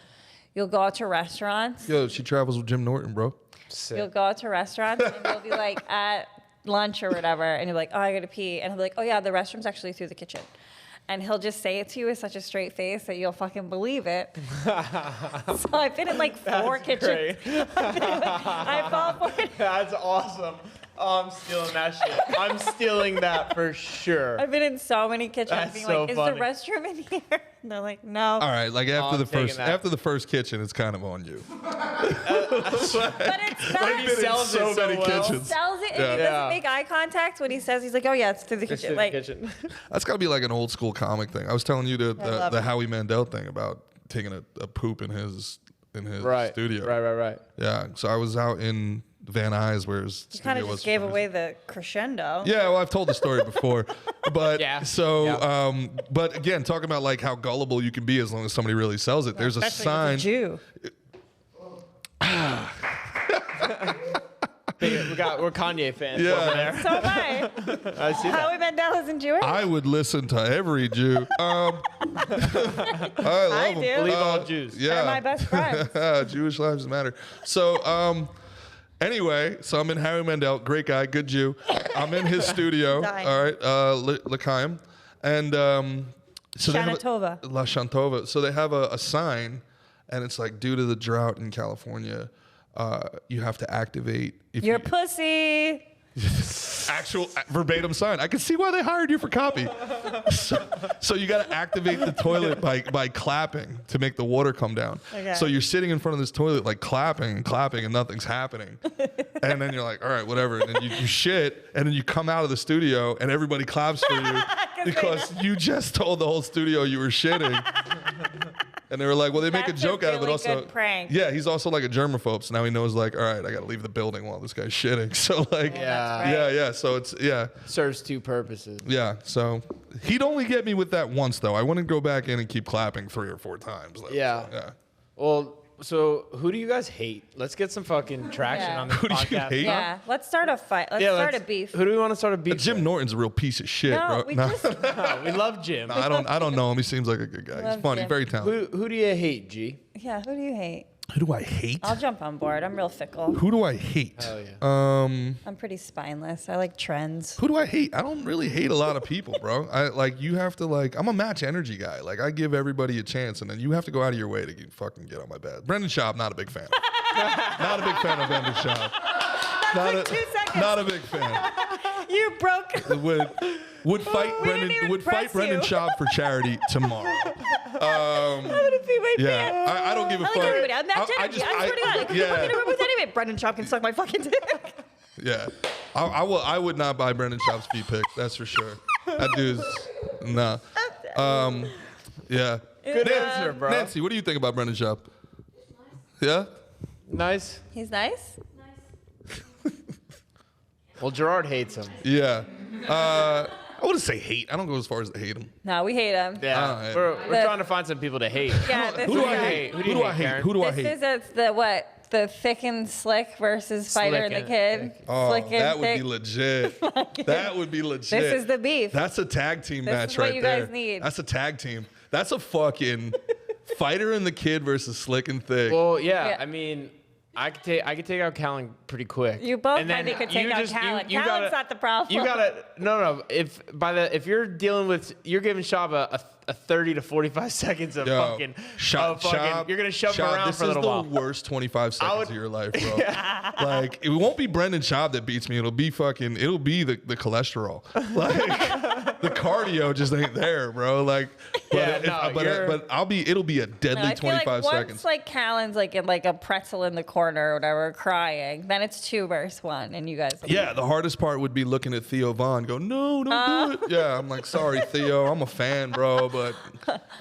you'll go out to restaurants. Yo, she travels with Jim Norton, bro. You'll go out to restaurants and you'll be like at lunch or whatever, and you're like, oh, I gotta pee, and he'll be like, oh yeah, the restroom's actually through the kitchen. And he'll just say it to you with such a straight face that you'll fucking believe it. So I've been in like 4 kitchens. I fall for it. That's awesome. Oh, I'm stealing that shit. I'm stealing that for sure. I've been in so many kitchens That's being so like, is funny. the restroom in here? And they're like, no. All right, like I'm taking that. after the first kitchen, it's kind of on you. But it's not. He sells it so many well. kitchens. Sells it and Yeah. he doesn't make eye contact when he says, he's like, oh yeah, it's through the Just kitchen. in Like, the kitchen. That's got to be like an old school comic thing. I was telling you I love the it. Howie Mandel thing about taking a poop in his Right. studio. Right. Yeah. So I was out in Van Nuys, where his You kind studio of was. just gave away the crescendo. Yeah, well, I've told the story before, but Yeah. but again, talking about like how gullible you can be as long as somebody really sells it. There's a Especially sign. with a Jew. We're Kanye fans Yeah. over there. So am I. I see that. Howie Mandel isn't Jewish? I would listen to every Jew. I love do. them. Believe all Jews. Yeah, They're my best friends. Jewish lives matter. So, anyway, so I'm in Howie Mandel, great guy, good Jew. I'm in his studio. Dying. All right, L'Chaim, and so they have Shanatova. La Shantova. So they have a sign, and it's like, due to the drought in California, you have to activate. If You're you, pussy. actual verbatim sign. I can see why they hired you for copy. So you got to activate the toilet by clapping to make the water come down. Okay. So you're sitting in front of this toilet like clapping, and nothing's happening. And then you're like, all right, whatever. And then you shit, and then you come out of the studio and everybody claps for you because you just told the whole studio you were shitting. And they were like, well, they make That's a joke out of it really also. good prank. Yeah, he's also like a germaphobe. So now he knows like, all right, I got to leave the building while this guy's shitting. So like, Yeah. Right. yeah. So it's, yeah. Serves two purposes. Yeah, so he'd only get me with that once, though. I wouldn't go back in and keep clapping 3 or 4 times. Though. Yeah. Yeah. Well, so who do you guys hate? Let's get some fucking traction Yeah. on this Who do you podcast. hate? Yeah. Let's start a fight. Let's start a beef. Who do we want to start a beef? Jim with? Norton's a real piece of shit, No, bro. we No, just Oh, we love Jim. I don't know him. He seems like a good guy. He's Love funny, Jim. very talented. Who do you hate, G? yeah. Who do you hate? Who do I hate? I'll jump on board. I'm real fickle. Who do I hate? Hell yeah. I'm pretty spineless. I like trends. Who do I hate? I don't really hate a lot of people, bro. You have to I'm a match energy guy. Like I give everybody a chance, and then you have to go out of your way to fucking get on my bad. Brendan Schaub, not a big fan. Not a big fan of Brendan Schaub. That took 2 seconds. Not a big fan. You broke. Would fight We didn't even Brendan press Brendan you. Schaub for charity tomorrow. I'm gonna pee my Yeah, pants. I don't give a I fuck. like everybody. I'm match I energy. I swear to God, I can be fucking in a room with anybody. Brendan Schaub can suck my fucking dick. Yeah, I would not buy Brendan Schaub's feet pic. That's for sure. That dude's nah. Yeah. Good answer, bro. Nancy, what do you think about Brendan Schaub? Yeah. Nice. He's nice. Well, Gerard hates him. Yeah. I wouldn't say hate. I don't go as far as to hate him. No, we hate him. Yeah. Alright. We're trying to find some people to hate. Yeah, this Who do is I a- hate? Who do you hate, Karen? Who do I This hate? is the thick and slick versus Fighter and the Slick Kid. and thick. Oh, Slick and that would thick. be legit. That would be legit. This is the beef. That's a tag team This match is what right you there. guys need. That's a tag team. That's a fucking Fighter and the Kid versus Slick and Thick. Well, yeah. Yeah. I mean, I could take out Callan pretty quick. You both And then maybe could take you out just- Callan. you Callan's gotta- not the problem. You gotta no. If you're dealing with you're giving Schaub a 30 to 45 seconds of fucking Schaub, you're gonna shove him Schaub, around for a little This while. is the worst 25 seconds would- of your life, bro. Like, it won't be Brendan Schaub that beats me. It'll be the cholesterol. Like, the cardio just ain't there, bro. Like, Yeah, it'll be a deadly I feel like 25 once seconds. like Callan's like in like a pretzel in the corner or whatever, crying, then it's 2 versus 1, and you guys. Yeah, the hardest part would be looking at Theo Von, go, no, don't do it. Yeah, I'm like, sorry, Theo, I'm a fan, bro, but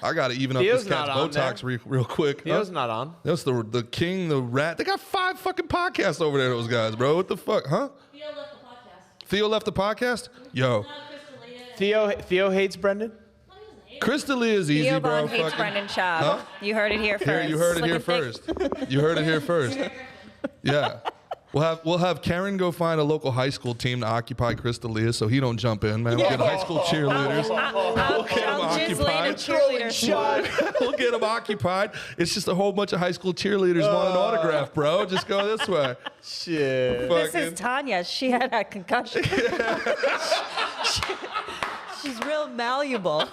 I got to even up Theo's this cat's not on Botox real quick. Theo's not on. That's the king, the rat. They got 5 fucking podcasts over there, those guys, bro. What the fuck, huh? Theo left the podcast. Theo left the podcast? Yo, Theo hates Brendan. Chris D'Elia is easy, Theo bro. Von hates Fucking- Brendan Schaub. Huh? You heard it here first. Here, you heard it Slick here and thick. first. You heard it here first. Yeah. We'll have Kerryn go find a local high school team to occupy Chris D'Elia so he don't jump in, man. We'll get high school cheerleaders. I'll jizz Lane a cheerleader. We'll get them occupied. It's just a whole bunch of high school cheerleaders want an autograph, bro. Just go this way. Shit. This Fucking- is Tanya. She had a concussion. She's real malleable.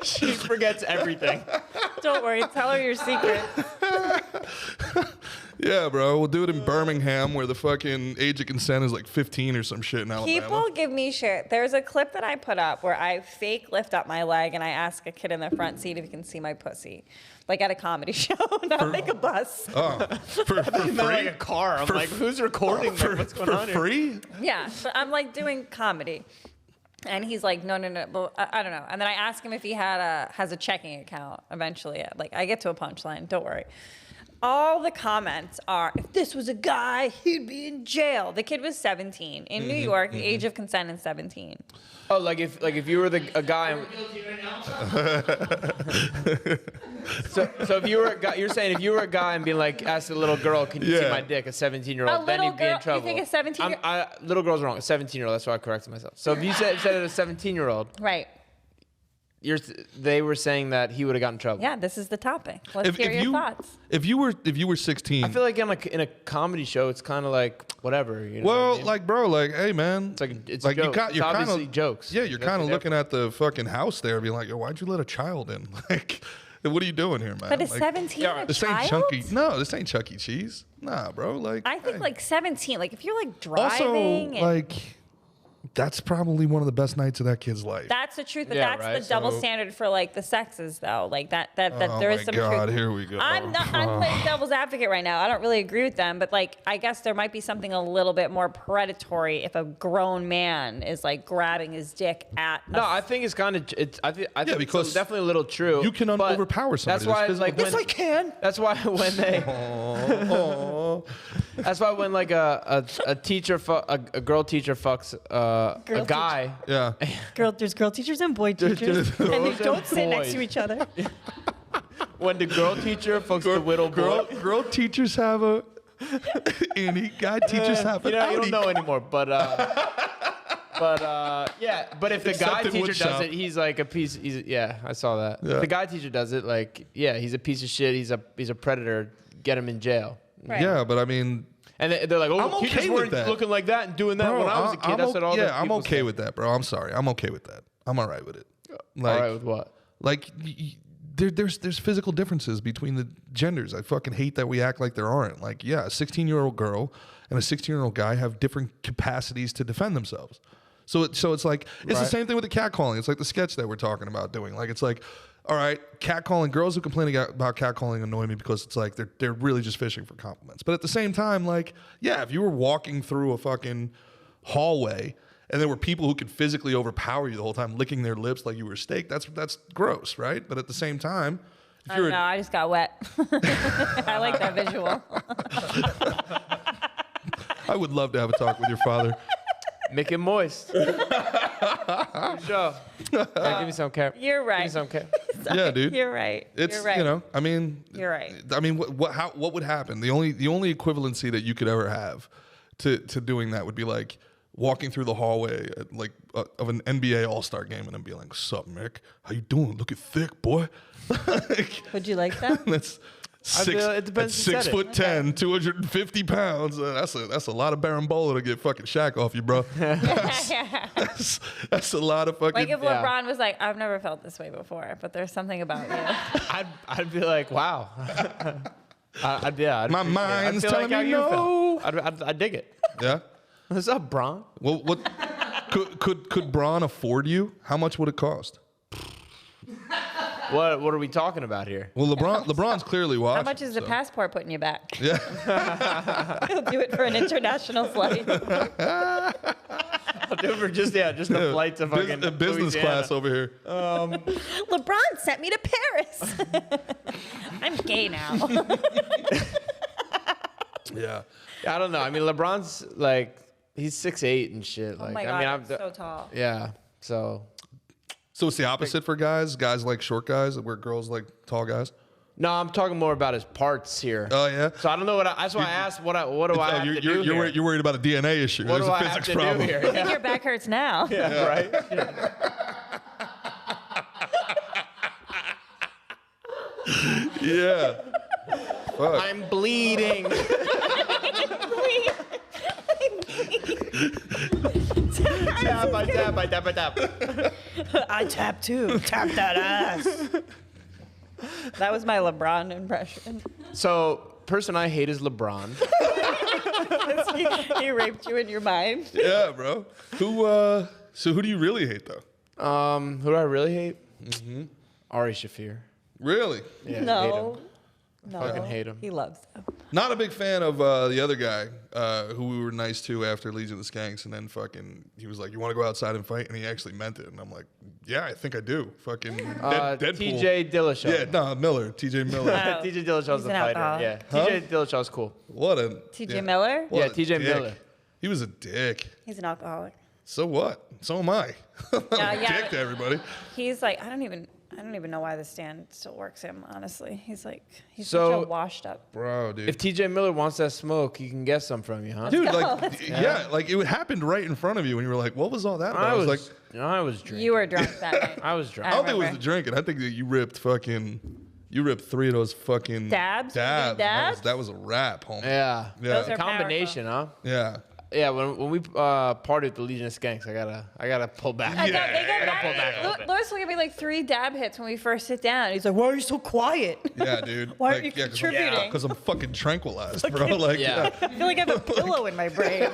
She forgets everything. Don't worry. Tell her your secret. Yeah, bro. We'll do it in Birmingham where the fucking age of consent is like 15 or some shit in Alabama. People give me shit. There's a clip that I put up where I fake lift up my leg and I ask a kid in the front seat if he can see my pussy. Like at a comedy show, not like a bus. Oh, for free? Like a car. I'm like, who's recording? For, What's going for on here? free? Yeah, but I'm like doing comedy. And he's like, no. But I don't know. And then I ask him if he has a checking account eventually. Like, I get to a punchline. Don't worry. All the comments are, if this was a guy, he'd be in jail. The kid was 17. In New York, the age of consent is 17. Oh, like if you were a guy. Guilty right now. So if you were a guy, you're saying if you were a guy and being like, ask a little girl, can you see my dick? A 17-year-old, then little you'd be in girl- trouble. you think a 17 little girl's wrong. A 17-year-old. That's why I corrected myself. So if you said it a 17-year-old, Right. they were saying that he would have gotten in trouble. Yeah, this is the topic. Let's hear your thoughts. If you were 16, I feel like in a comedy show, it's kind of like whatever. You know well, what I mean? like, bro, like, hey, man, it's like jokes. It's you're obviously kinda, jokes. Yeah, you're That's kind of the looking at the fucking house there, being like, yo, why'd you let a child in? Like, what are you doing here, man? But is like, 17 a this ain't child? chunky. No, this ain't Chuck E. Cheese. Nah, bro. Like, I think hey. like 17. Like if you're like also driving, and like. That's probably one of the best nights of that kid's life. that's the truth. But Yeah, that's right, the double so- standard for like the sexes, though. Like that Oh there is my some God, truth. here we go. I'm playing devil's advocate right now. I don't really agree with them, but like I guess there might be something a little bit more predatory if a grown man is like grabbing his dick at. No, I think it's kind of I think because it's definitely a little true. you can but overpower somebody. That's why There's like physical- when, Yes, I can. That's why when they that's why when like a teacher a girl teacher fucks a guy. Yeah. There's girl teachers and boy teachers, and they don't sit next to each other. When the girl teacher fucks the little boy. Girl teachers have a Andy. Guy teachers have an You Audi. don't know anymore, but yeah. But if the guy Except in teacher does woodshop. it, he's like a piece. I saw that. Yeah. If the guy teacher does it, like, yeah, he's a piece of shit. He's a predator. Get him in jail. Right. Yeah, but I mean, And they're like, oh, I'm okay teachers with weren't that. looking like that and doing that bro, when I was a kid. That's what all the I'm people okay say. with that, bro. I'm sorry. I'm okay with that. I'm all right with it. All right with what? Like there's physical differences between the genders. I fucking hate that we act like there aren't. Like, yeah, a 16-year-old girl and a 16-year-old guy have different capacities to defend themselves. So it's like it's the Right. same thing with the catcalling. It's like the sketch that we're talking about doing. Like, it's like, all right, catcalling, girls who complain about catcalling annoy me because it's like they're really just fishing for compliments. But at the same time, like, yeah, if you were walking through a fucking hallway and there were people who could physically overpower you the whole time, licking their lips like you were a steak, that's gross, right? But at the same time, if I you're don't know. I just got wet. I like that visual. I would love to have a talk with your father. Make it moist. Good show. Yeah, give me some carrot. You're right. Give me some carrot. Yeah, dude. You're right. It's You're right. you know, I mean, You're right. I mean, what would happen? The only equivalency that you could ever have to doing that would be like walking through the hallway at like of an NBA All-Star game and then being like, "Sup, Mick? How you doing? Looking thick, boy." Like, Would you like that? that's I feel it depends who That's said it. 6'10", 250 pounds. That's a lot of Barambola to get fucking Shaq off you, bro. That's a lot of fucking. Like if Yeah. LeBron was like, I've never felt this way before, but there's something about you. I'd be like, wow. I'd My I'd mind's feel telling how me you no. felt. I'd dig it. Yeah. What's up, Bron? Well, what could Braun afford you? How much would it cost? What are we talking about here? Well, LeBron's clearly watching. How much is the so. passport putting you back? Yeah. He'll do it for an international flight. I'll do it for just the flight to fucking Business Louisiana. class over here. LeBron sent me to Paris. I'm gay now. Yeah. I don't know. I mean, LeBron's like he's 6'8" and shit. Oh Like, my I God, mean, I'm so tall. yeah. So So it's the opposite for guys. Guys like short guys, where girls like tall guys. no, I'm talking more about his parts here. Oh yeah. So I don't know what. That's why I asked. What do I have to do here? You're worried about a DNA issue. What There's do a I have physics to problem. do here? I think your back hurts now. Yeah, right. Yeah. Fuck. I'm bleeding. tap. I tap too. Tap that ass. That was my LeBron impression. So, person I hate is LeBron. He raped you in your mind. Yeah, bro. So who do you really hate though? Who do I really hate? Ari Shafir. Really? Yeah, No. No. Fucking hate him. He loves them. Not a big fan of the other guy who we were nice to after Legion of the Skanks, and then fucking he was like, "You want to go outside and fight?" And he actually meant it, and I'm like, "Yeah, I think I do." Fucking Deadpool. T.J. Dillashaw. Yeah, no, Miller. T.J. Miller. Oh. T.J. Dillashaw's He's the an fighter. alcoholic. Yeah, T.J. Dillashaw's cool. What a T.J. Miller? what Yeah, a T.J. dick. Miller. He was a dick. He's an alcoholic. So what? So am I. I'm Yeah, a yeah. dick to everybody. He's like, I don't even know why the stand still works him, honestly. He's such So- a washed up. Bro, dude. If T.J. Miller wants that smoke, he can get some from you, huh? Dude, go, like, let's yeah, like it happened right in front of you, and you were like, "What was all that?" About? I was like, I was drinking. You were drunk that night. I was drunk. I don't think it was the remember. drinking. I think that you ripped 3 of those fucking Dabs? You did dabs? That was a wrap, homie. Yeah. Yeah. Those are Combination, huh? Yeah. Yeah, when we partied with the Legion of Skanks, I gotta pull back. I got, they get pull back a little bit. Lewis will give me like 3 dab hits when we first sit down. He's like, "Why are you so quiet?" Yeah, dude. Why aren't you contributing? Because I'm fucking tranquilized, bro. Like, Yeah. I feel like I have a pillow in my brain.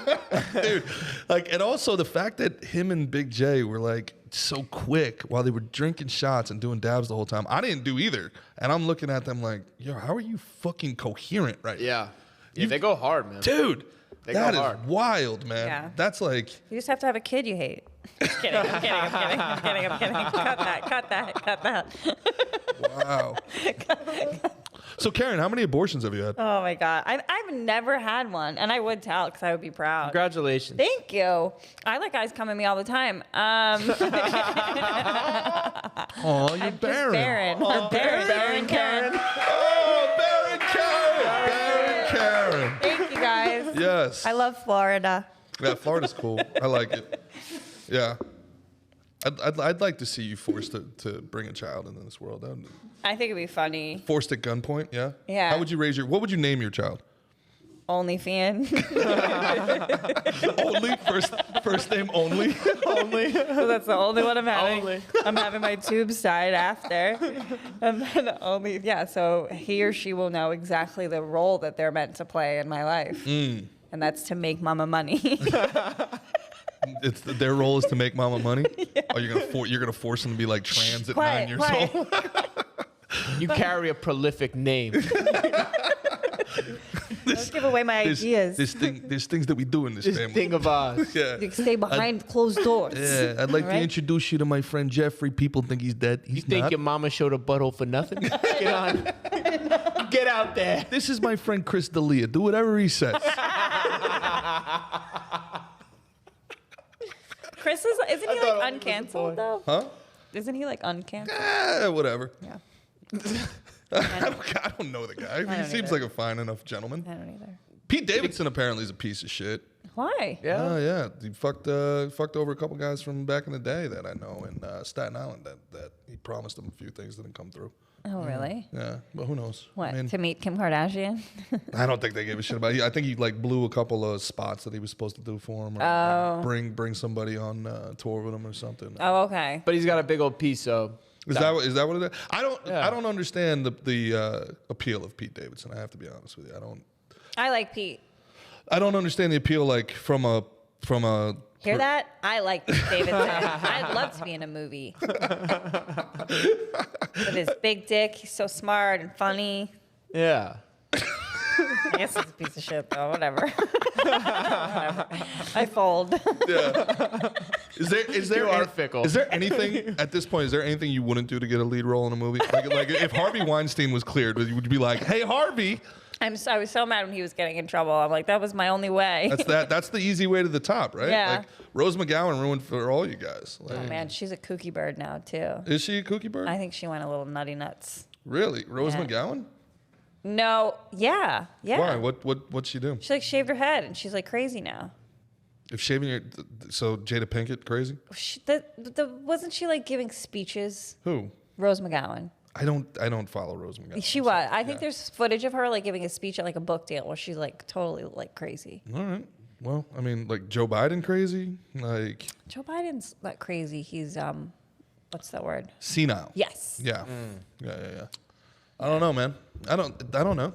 dude. Like, and also the fact that him and Big J were like so quick while they were drinking shots and doing dabs the whole time. I didn't do either. And I'm looking at them like, yo, how are you fucking coherent right now? Yeah, they go hard, man. Dude, They that go is hard. wild, man. Yeah. That's like, You just have to have a kid you hate. Just kidding. I'm kidding. Cut that. wow. So, Kerryn, how many abortions have you had? Oh my God. I've never had one, and I would tell because I would be proud. Congratulations. Thank you. I let guys come at me all the time. Oh, you're I'm barren. just barren. I'm barren Karen. Oh, Baron Kerryn. Baron Kerryn. Thank you guys. Yes. I love Florida. Yeah, Florida's cool. I like it. Yeah. I'd like to see you forced to bring a child into this world. I think it'd be funny. Forced at gunpoint, yeah? Yeah. How would you raise what would you name your child? Only fan. Only? First name only? Only. So that's the only one I'm having. Only. I'm having my tubes tied after. And then so he or she will know exactly the role that they're meant to play in my life. And that's to make mama money. Their role is to make mama money? Yeah. Oh, you're gonna force them to be like trans at 9 years old? You carry a prolific name. Don't give away my ideas. There's things that we do in this This family. thing of ours. Yeah. You can stay behind closed doors. Yeah, I'd like to Right? introduce you to my friend Jeffrey. People think he's dead. He's You think not. your mama showed a butthole for nothing? Get on. Get out there. This is my friend Chris D'Elia. Do whatever he says. Chris isn't he like thought it was a uncanceled boy. though? Huh? Isn't he like uncanceled? Whatever. Yeah. I don't know the guy. He don't seems either. like a fine enough gentleman. I don't either. Pete Davidson apparently is a piece of shit. Why? Yeah. Oh yeah, he fucked over a couple guys from back in the day that I know in Staten Island. That he promised them a few things that didn't come through. Oh really? Yeah, but who knows? What? I mean, To meet Kim Kardashian? I don't think they gave a shit about it. I think he like blew a couple of spots that he was supposed to do for him, or bring somebody on tour with him or something. Oh okay. But he's got a big old piece, so. Is that what it is? I Yeah. don't understand the appeal of Pete Davidson. I have to be honest with you. I like Pete. I don't understand the appeal like from a Hear that? I like Pete Davidson. I'd love to be in a movie. With his big dick, he's so smart and funny. Yeah. I guess he's a piece of shit though. Whatever. Whatever. I fold. Yeah. Is there You are fickle. Is there anything at this point? Is there anything you wouldn't do to get a lead role in a movie? Like if Harvey Weinstein was cleared, would you be like, "Hey, Harvey"? I was so mad when he was getting in trouble. I'm like, that was my only way. That's the easy way to the top, right? Yeah. Like Rose McGowan ruined for all you guys. Like, Oh man, she's a kooky bird now too. is she a cookie bird? I think she went a little nutty nuts. Really, Rose Yeah. McGowan? No, yeah. Why? What'd she do? She like shaved her head and she's like crazy now. If shaving your so Jada Pinkett crazy? Wasn't she like giving speeches? Who? Rose McGowan. I don't follow Rose McGowan. She was. I think there's footage of her like giving a speech at like a book deal where she's like totally like crazy. All right. Well, I mean, like Joe Biden crazy, like Joe Biden's not crazy. He's what's that word? senile. Yes. Yeah. Yeah. I don't know, man. I don't know.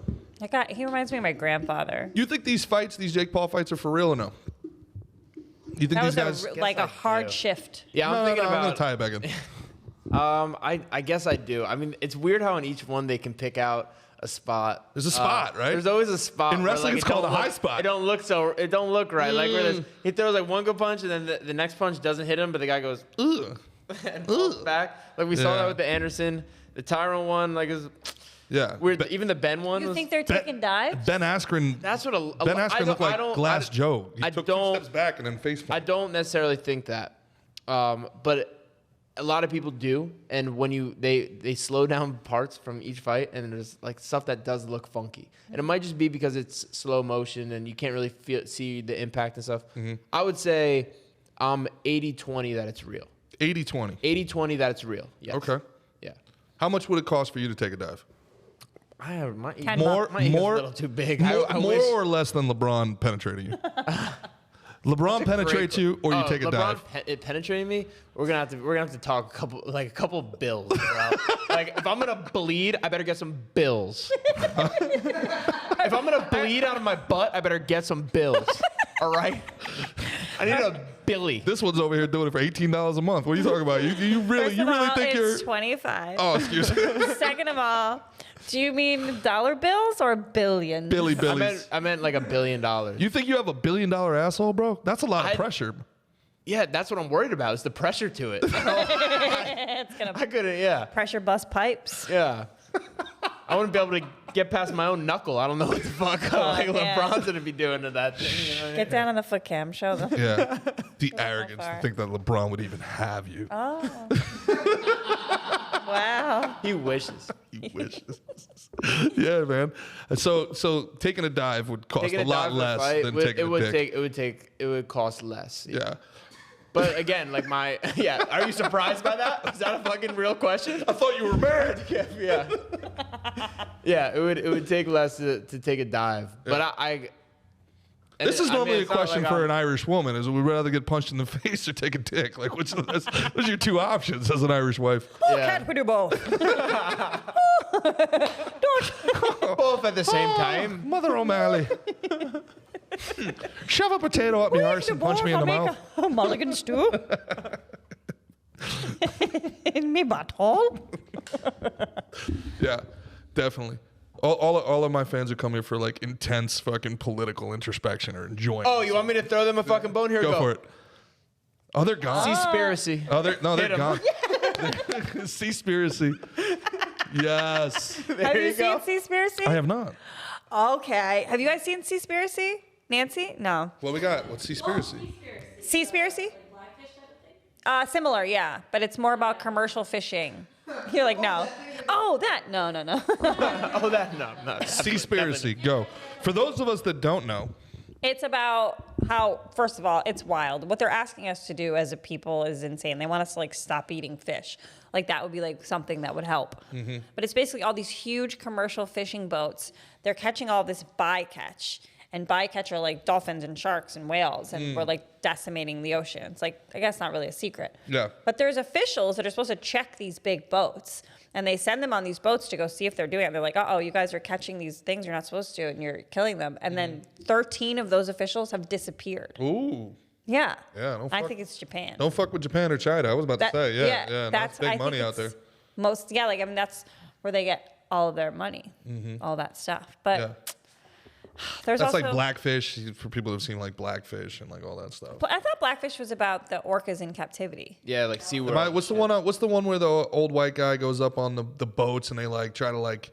He reminds me of my grandfather. You think these Jake Paul fights are for real or no? You think That these was guys? like a I hard do. shift. Yeah, I'm No, thinking I'm gonna about. tie it back in. I guess I do. I mean, it's weird how in each one they can pick out a spot. There's a spot, right? There's always a spot. In where, wrestling, like, it's called a high look- spot. It don't look right. Like where he throws like one good punch and then the next punch doesn't hit him, but the guy goes Ugh. and falls back. Like we saw Yeah. that with the Anderson, the Tyrone one. Like is Yeah. weird. Even the Ben one. You was, think they're taking dives? Ben Askren. that's what a Ben I Askren don't- looked I like don't- Glass Joe. He I took don't- 2 steps back and then face I planted. don't necessarily think that, but a lot of people do. And when they slow down parts from each fight, and there's like stuff that does look funky, and it might just be because it's slow motion and you can't really see the impact and stuff. I would say 80-20 that it's real. 80-20. 80-20 that it's real. Yes. Okay. Yeah. How much would it cost for you to take a dive? I have my ego, 10 More, my ego's more, a little too big. More, I more wish. or less than LeBron penetrating you? LeBron penetrates you, or you take a LeBron dive. Penetrating me, we're gonna have to talk a couple bills, bro. Like if I'm gonna bleed, I better get some bills. If I'm gonna bleed out of my butt, I better get some bills. All right, I need a Billy. This one's over here doing it for $18 a month. What are you talking about? You really First of all, think you're? it's 25. Oh, excuse me. Second of all, do you mean dollar bills or billions? Billy I Billy's. meant like $1 billion. You think you have $1 billion asshole, bro? That's a lot of I- pressure. Yeah, that's what I'm worried about. Is the pressure to it. It's gonna I couldn't. Yeah, pressure bust pipes. yeah. I wouldn't be able to get past my own knuckle. I don't know what the fuck like yeah. LeBron's gonna be doing to that thing. You know what I mean? Get down on the foot cam. Show them. Yeah. The arrogance to far. think that LeBron would even have you. Oh. Wow. He wishes. He wishes. Yeah, man. So taking a dive would cost Taking a lot dive for a less fight than would- taking a dick. it would cost less. Yeah. But again, like yeah. Are you surprised by that? Is that a fucking real question? I thought you were mad. Yeah. Yeah, it would take less to take a dive. But I This is normally a it's not question like for I'm- an Irish woman: is would rather get punched in the face or take a dick? Like, those are your two options as an Irish wife. Oh, Yeah. can't we do both? both at the same time. Mother O'Malley. Shove a potato up my arse and punch me in the mouth. A mulligan stew. In me butthole. Yeah, definitely. All of my fans who come here for like intense fucking political introspection are enjoying. Oh, you want me to throw them a fucking bone? Here we Go go. for it. Oh, they're gone. Seaspiracy. Oh, they're Hit 'em. gone. Seaspiracy. Yes. Have There you you go. seen Seaspiracy? I have not. Okay. Have you guys seen Seaspiracy? Nancy? No. What we got? What's Seaspiracy? Seaspiracy? Similar, yeah. But it's more about commercial fishing. You're like, no. Oh, that. No. Oh, that no. Seaspiracy. Go. For those of us that don't know, It's about how, first of all, it's wild. What they're asking us to do as a people is insane. They want us to like stop eating fish. Like that would be like something that would help. But it's basically all these huge commercial fishing boats. They're catching all this bycatch. And bycatch are like dolphins and sharks and whales. And we're like decimating the ocean. It's like, I guess not really a secret. Yeah. But there's officials that are supposed to check these big boats. And they send them on these boats to go see if they're doing it. They're like, uh-oh, you guys are catching these things you're not supposed to, and you're killing them. And then 13 of those officials have disappeared. ooh, Yeah. Yeah, don't I fuck- think it's Japan. don't fuck with Japan or China. I was about to say, yeah, no, that's big I money think out there. it's Most, yeah, like I mean, that's where they get all of their money, all that stuff. But Yeah. there's That's also like Blackfish for people who've seen like Blackfish and like all that stuff. But I thought Blackfish was about the orcas in captivity. Yeah, like SeaWorld. What's the one? What's the one where the old white guy goes up on the boats and they like try to like?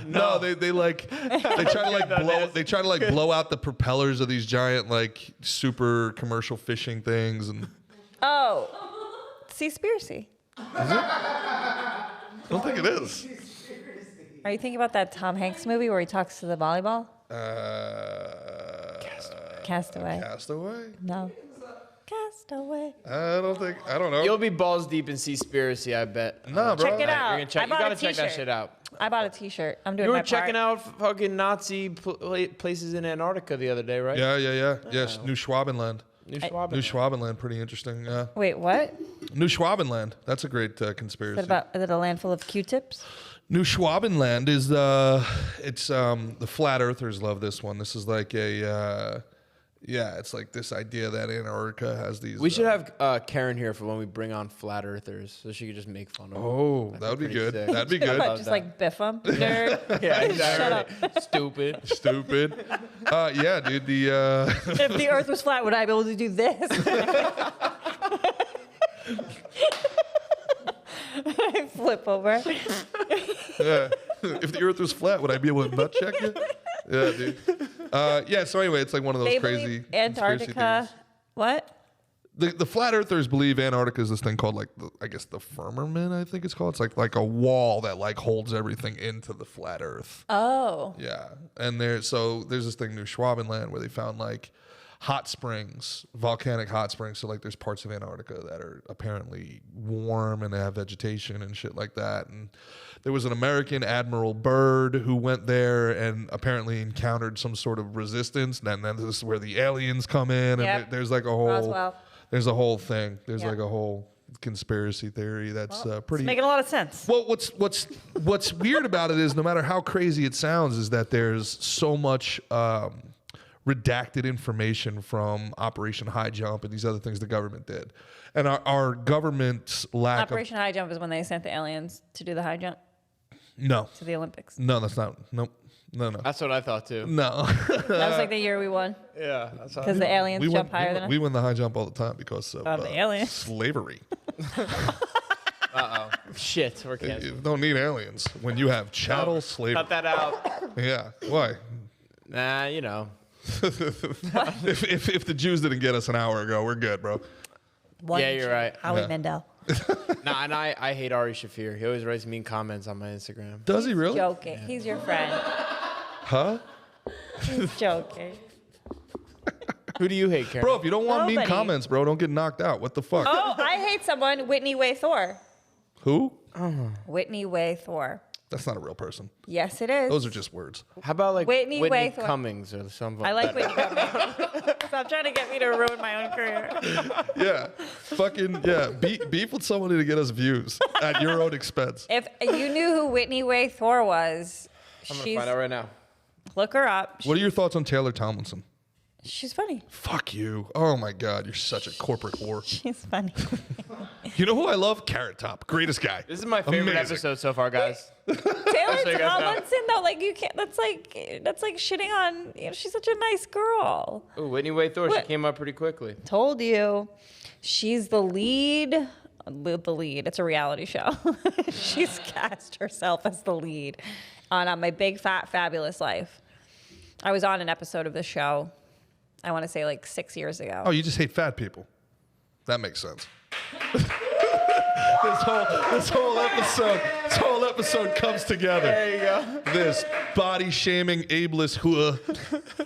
No, they like they try to like blow out the propellers of these giant like super commercial fishing things and. Oh, Seaspiracy. I don't think it is. Are you thinking about that Tom Hanks movie where he talks to the volleyball? Castaway. Castaway? No. Castaway. I don't know. You'll be balls deep in Seaspiracy, I bet. Nah, bro. Check it out. You're gonna check. I You bought gotta a check that t-shirt. shit out. I bought a T-shirt. I'm doing You my were checking part. out fucking Nazi places in Antarctica the other day, right? Yeah. Yes, New Schwabenland. New New Schwaben. Schwabenland, pretty interesting. Yeah. Wait, what? New Schwabenland. That's a great conspiracy. Is it a land full of Q-tips? New Schwabenland is it's the flat earthers love this one. This is like a Yeah, it's like this idea that Antarctica has these. We should have Kerryn here for when we bring on flat earthers, so she could just make fun of them. Oh, that would be good. sick. That'd be good. Just like biff them, nerd. Yeah, exactly. Shut up. Stupid. Stupid. Yeah, dude. If the Earth was flat, would I be able to do this? I flip over. Yeah. If the Earth was flat, would I be able to nut check it? Yeah, dude. Yeah. So anyway, it's like one of those They crazy believe conspiracy Antarctica. theories. What? The flat earthers believe Antarctica is this thing called like I guess the firmament. I think it's called. It's like a wall that like holds everything into the flat Earth. Oh. Yeah, and there's this thing New Schwabenland where they found like hot springs, volcanic hot springs. So like there's parts of Antarctica that are apparently warm and they have vegetation and shit like that. And there was an American Admiral Byrd who went there and apparently encountered some sort of resistance. And then this is where the aliens come in. And Yep. there's like a whole, Roswell. there's a whole thing. There's Yep. like a whole conspiracy theory that's pretty. It's making a lot of sense. Well, what's weird about it is no matter how crazy it sounds, is that there's so much redacted information from Operation High Jump and these other things the government did, and our government's lack Operation High Jump is when they sent the aliens to do the high jump no, to the Olympics. that's not no. That's what I thought too. No, That was like the year we won Yeah, that's how. because the aliens jump higher than us. we win the high jump all the time because of the aliens. slavery. Shit, we're canceled. You don't need aliens when you have chattel slavery. Cut that out. Yeah, why? Nah, you know. if the Jews didn't get us an hour ago, we're good, bro. Yeah, you're right. Howie Yeah. Mandel. Nah, and I hate Ari Shafir. He always writes mean comments on my Instagram. Does he really? Joking. He's your friend. Huh? He's joking. Who do you hate, Kerryn? Bro, if you don't want mean Nobody. comments, bro, don't get knocked out. What the fuck? Oh, I hate someone. Whitney Way Thor. Who? Whitney Way Thor. That's not a real person. Yes, it is. Those are just words. How about like Whitney Waythorne. Cummings or something? I like Whitney Cummings. Stop trying to get me to ruin my own career. Yeah. Fucking, yeah. Beef with somebody to get us views at your own expense. If you knew who Whitney Way Thor was, I'm gonna find out right now. look her up. What are your thoughts on Taylor Tomlinson? She's funny. Fuck you. Oh my God, you're such a corporate whore. She's funny. You know who I love? Carrot Top. Greatest guy. This is my favorite Amazing. episode so far, guys. Taylor so you guys know. Tomlinson, though, like you can't. That's like shitting on. You know, she's such a nice girl. Ooh, Whitney Way Thor, she What? came up pretty quickly. Told you, she's the lead. The lead. It's a reality show. She's cast herself as the lead on My Big Fat Fabulous Life. I was on an episode of the show. I want to say like 6 years ago. Oh, you just hate fat people. That makes sense. this whole episode comes together. There you go. This body shaming ableist hua.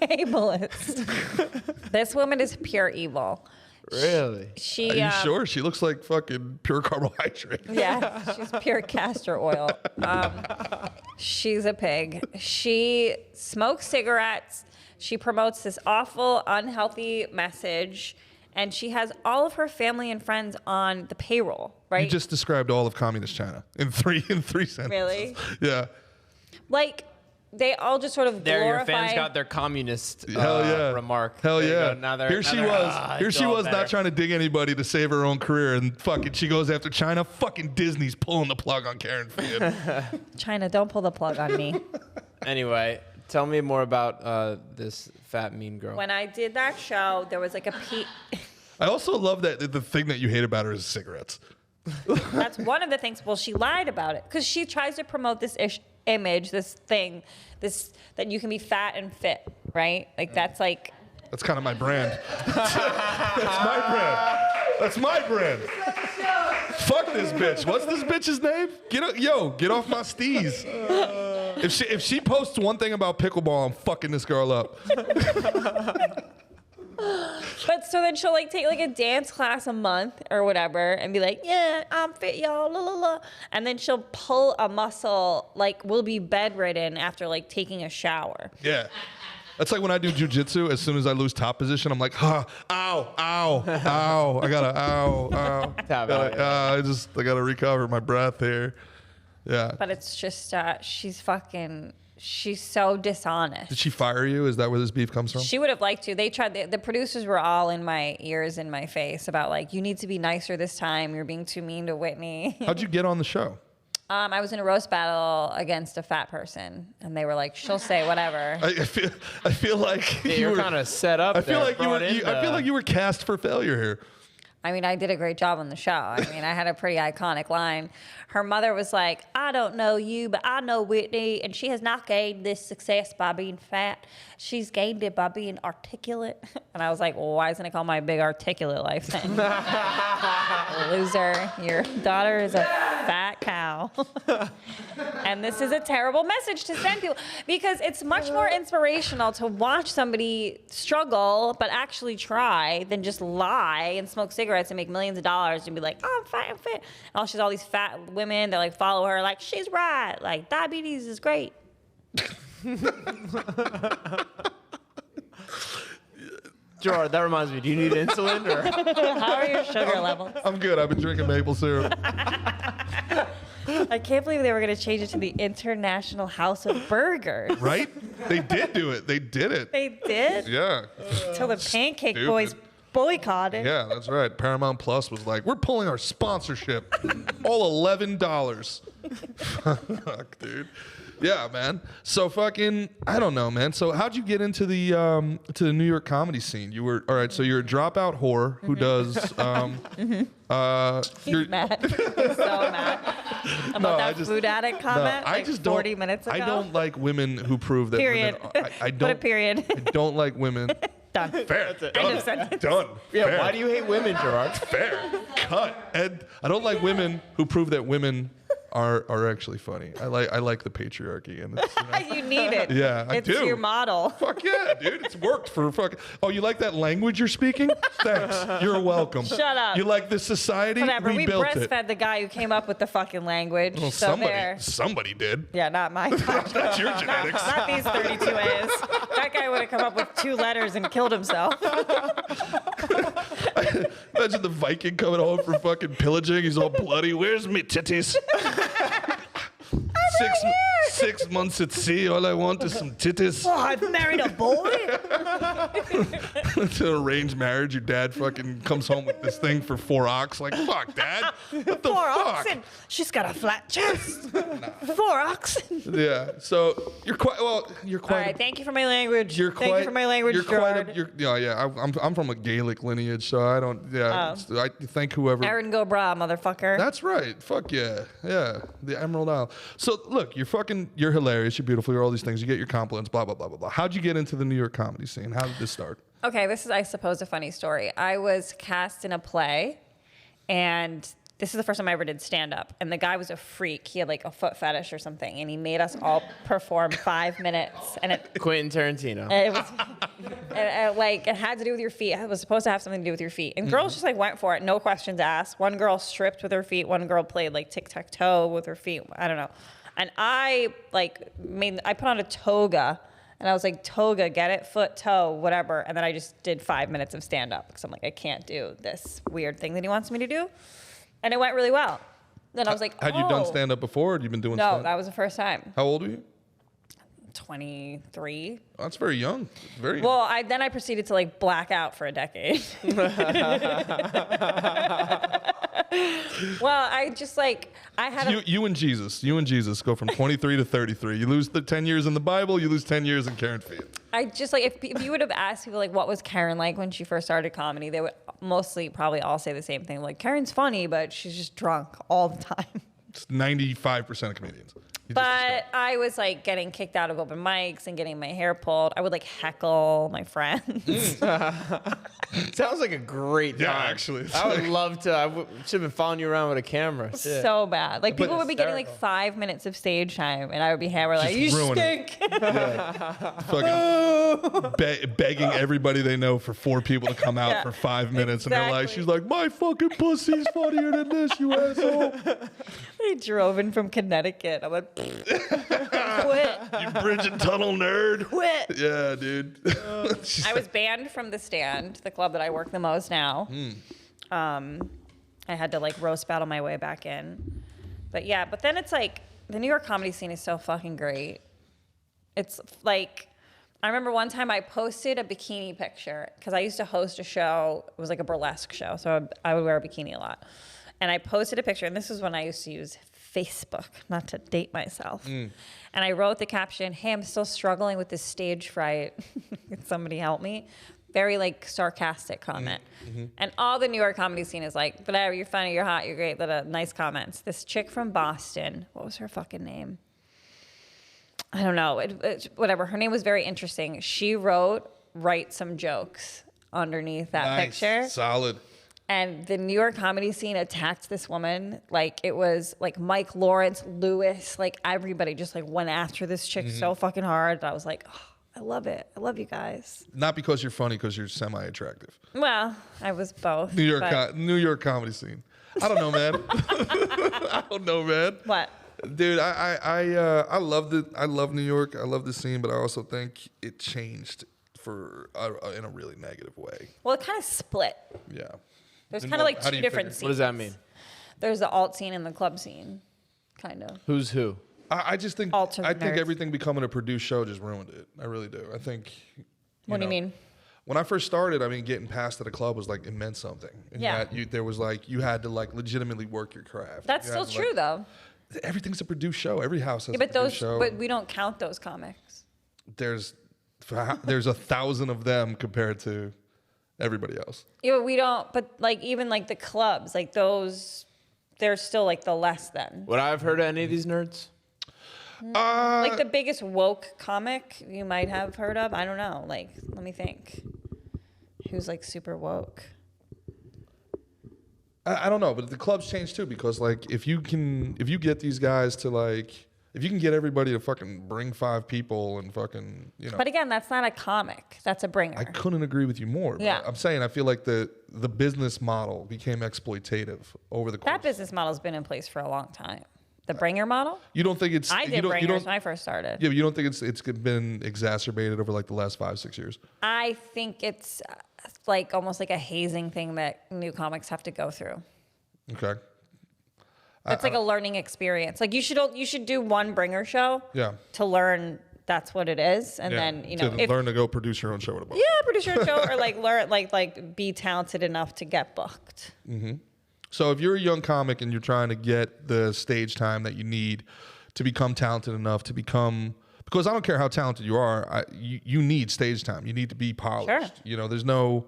Ableist. This woman is pure evil. Really? She. Are you sure? She looks like fucking pure carbohydrate. Yeah, she's pure castor oil. She's a pig. She smokes cigarettes. She promotes this awful, unhealthy message, and she has all of her family and friends on the payroll. Right? You just described all of communist China in three sentences. Really? Yeah. Like they all just sort of There, glorify. your fans got their communist Hell yeah. remark. Hell There you yeah. go. Now they're, Here now she they're, was. Here it's she all was better. not trying to dig anybody to save her own career, and fucking she goes after China. Fucking Disney's pulling the plug on Kerryn Feehan. China, don't pull the plug on me. Anyway, tell me more about this fat mean girl. When I did that show, there was like a I also love that the thing that you hate about her is cigarettes. That's one of the things. Well, she lied about it because she tries to promote this image, this thing, this that you can be fat and fit, right? Like that's like. That's kind of my brand. That's my brand. That's my brand. Fuck this bitch. What's this bitch's name? Get off my steez. If she posts one thing about pickleball, I'm fucking this girl up. But so then she'll like take like a dance class a month or whatever and be like, yeah, I'm fit, y'all, la la la. And then she'll pull a muscle, like we'll be bedridden after like taking a shower. Yeah. That's like when I do jujitsu, as soon as I lose top position, I'm like, ow, ow, ow. I gotta, ow. Tap out, I gotta recover my breath here. Yeah. But it's just, she's fucking she's so dishonest. Did she fire you? Is that where this beef comes from? She would have liked to. They tried. The producers were all in my ears, in my face about like, you need to be nicer this time. You're being too mean to Whitney. How'd you get on the show? I was in a roast battle against a fat person, and they were like, "She'll say whatever." I feel like you were kind of set up. I feel like you were cast for failure here. I mean, I did a great job on the show. I mean, I had a pretty iconic line. Her mother was like, "I don't know you, but I know Whitney, and she has not gained this success by being fat. She's gained it by being articulate." And I was like, "Well, why isn't it called My Big Articulate Life then?" Loser, your daughter is a fat cow. And this is a terrible message to send people, because it's much more inspirational to watch somebody struggle but actually try than just lie and smoke cigarettes and make millions of dollars and be like, "Oh, I'm fat, I'm fit." And all these fat women that like follow her, like, she's right, like diabetes is great. Gerard, that reminds me. Do you need insulin or? How are your sugar levels? I'm good. I've been drinking maple syrup. I can't believe they were going to change it to the International House of Burgers. Right? They did do it. They did it. They did? Yeah. Till the Pancake Stupid. Boys boycotted. Yeah, that's right. Paramount Plus was like, we're pulling our sponsorship. All $11. Fuck, dude. Yeah, man. So fucking, I don't know, man. So how'd you get into the New York comedy scene? You were, all right, so you're a dropout whore who does, He's mad. He's so mad. About that food addict comment, I like just 40 don't, minutes ago. I don't like women who prove that Period. women, I Put don't, a period. I don't like women. Done. Fair. End of sentence. Done. Yeah. Fair. Why do you hate women, Gerard? Fair. Cut. And I don't like women who prove that women are actually funny. I like the patriarchy, and it's, You need it. Yeah, I it's do. your model. fuck yeah, dude. It's worked for fucking. Oh, you like that language you're speaking? Thanks. You're welcome. Shut up. You like this society? Whatever. We built breastfed it. the guy who came up with the fucking language. Well, so there. somebody did. Yeah, not my That's your genetics. Not these 32 A's. That guy would have come up with 2 letters and killed himself. Imagine the Viking coming home from fucking pillaging. He's all bloody. Where's me titties? 6 months at sea. All I want is some titties. Oh, I've married a boy. It's an arranged marriage. Your dad fucking comes home with this thing for 4 ox. Like, fuck, Dad. What the 4 fuck? oxen. She's got a flat chest. 4 oxen. Yeah. So you're quite. Well, you're quite. All right. Thank you for my language. You're Thank quite, you for my language, you're Gerard. quite. Yeah. I'm from a Gaelic lineage, so I don't. Yeah. I thank whoever. Aaron go bra, motherfucker. That's right. Fuck yeah. Yeah. The Emerald Isle. So look, you're hilarious. You're beautiful. You're all these things. You get your compliments. Blah blah blah blah blah. How'd you get into the New York comedy scene? How did this start? Okay, this is, I suppose, a funny story. I was cast in a play, and this is the first time I ever did stand-up. And the guy was a freak. He had like a foot fetish or something, and he made us all perform 5 minutes. And it Quentin Tarantino. it was like, it had to do with your feet. It was supposed to have something to do with your feet. And girls just like went for it, no questions asked. One girl stripped with her feet. One girl played like tic-tac-toe with her feet. I don't know. And I put on a toga. And I was like, toga, get it? Foot, toe, whatever. And then I just did 5 minutes of stand-up because I'm like, I can't do this weird thing that he wants me to do. And it went really well. Then I was like, Had you done stand-up before, or had you been doing No, stand-up? that was the first time. How old were you? 23. Oh, that's very young. Very young. Well, I proceeded to like black out for a decade. Well, I just like, I had You and Jesus go from 23 to 33. You lose the 10 years in the Bible, you lose 10 years in Kerryn Feehan. I just like, if you would have asked people like, what was Kerryn like when she first started comedy, they would mostly probably all say the same thing. Like, Kerryn's funny, but she's just drunk all the time. It's 95% of comedians. But I was like getting kicked out of open mics and getting my hair pulled. I would like heckle my friends. Sounds like a great time. Yeah, actually. I would love to. Should have been following you around with a camera. Shit. So bad. Like people would be getting like hysterical. 5 minutes of stage time, and I would be hammered like, Just "You ruin it." stink." Fucking begging everybody they know for 4 people to come out Yeah, for 5 minutes, and they're like, exactly. she's like, my fucking pussy's funnier than this, you asshole. I drove in from Connecticut. I'm like, quit. You bridge and tunnel nerd. Quit. Yeah, dude. I was banned from the Stand, the club that I work the most now. I had to like roast battle my way back in. But yeah, but then it's like the New York comedy scene is so fucking great. It's like, I remember one time I posted a bikini picture because I used to host a show. It was like a burlesque show, so I would wear a bikini a lot. And I posted a picture, and this is when I used to use Facebook, not to date myself. And I wrote the caption, "Hey, I'm still struggling with this stage fright. Can somebody help me?" Very like sarcastic comment. And all the New York comedy scene is like, whatever, you're funny, you're hot, you're great, nice comments. This chick from Boston, what was her fucking name? I don't know, whatever. Her name was very interesting. She wrote, "Write some jokes" underneath that picture. Solid. And the New York comedy scene attacked this woman. Like, it was like Mike Lawrence, Lewis, like everybody just like went after this chick so fucking hard. I was like, oh, I love it. I love you guys. Not because you're funny, because you're semi-attractive. Well, I was both. New York comedy scene. I don't know, man. I don't know, man. What? Dude, I love New York. I love the scene, but I also think it changed in a really negative way. Well, it kind of split. Yeah. There's And kind of like how do two you different figure? scenes. What does that mean? There's the alt scene and the club scene, kind of. Who's who? I just think Alternate nerds. everything becoming a produced show just ruined it. I really do. I think. What do you mean? When I first started, I mean, getting past at a club was like, it meant something. And Yeah. there was like, you had to like legitimately work your craft. That's You still had to, true, like, though. Everything's a produced show. Every house has Yeah, a produced show. but we don't count those comics. There's 1,000 of them compared to everybody else. Yeah, but we don't. But like even like the clubs, like those, they're still like the less than. Would I have heard of any of these nerds? Like the biggest woke comic you might have heard of. I don't know. Like, let me think. Who's like super woke? I don't know, but the clubs change too, because like if you get these guys to like, if you can get everybody to fucking bring 5 people and fucking, you know. But again, that's not a comic. That's a bringer. I couldn't agree with you more. Yeah. I'm saying I feel like the business model became exploitative over the course. That business model's been in place for a long time. The bringer model? You don't think it's I did bringers when I first started. Yeah, but you don't think it's been exacerbated over like the last 5-6 years? I think it's like almost like a hazing thing that new comics have to go through. Okay. It's like a learning experience. Like you should do one bringer show. Yeah. To learn that's what it is, and Yeah. then you know to learn to go produce your own show. Yeah, produce your own show, or like learn like be talented enough to get booked. So if you're a young comic and you're trying to get the stage time that you need to become talented enough to become, because I don't care how talented you are, you need stage time. You need to be polished. Sure. You know, there's no,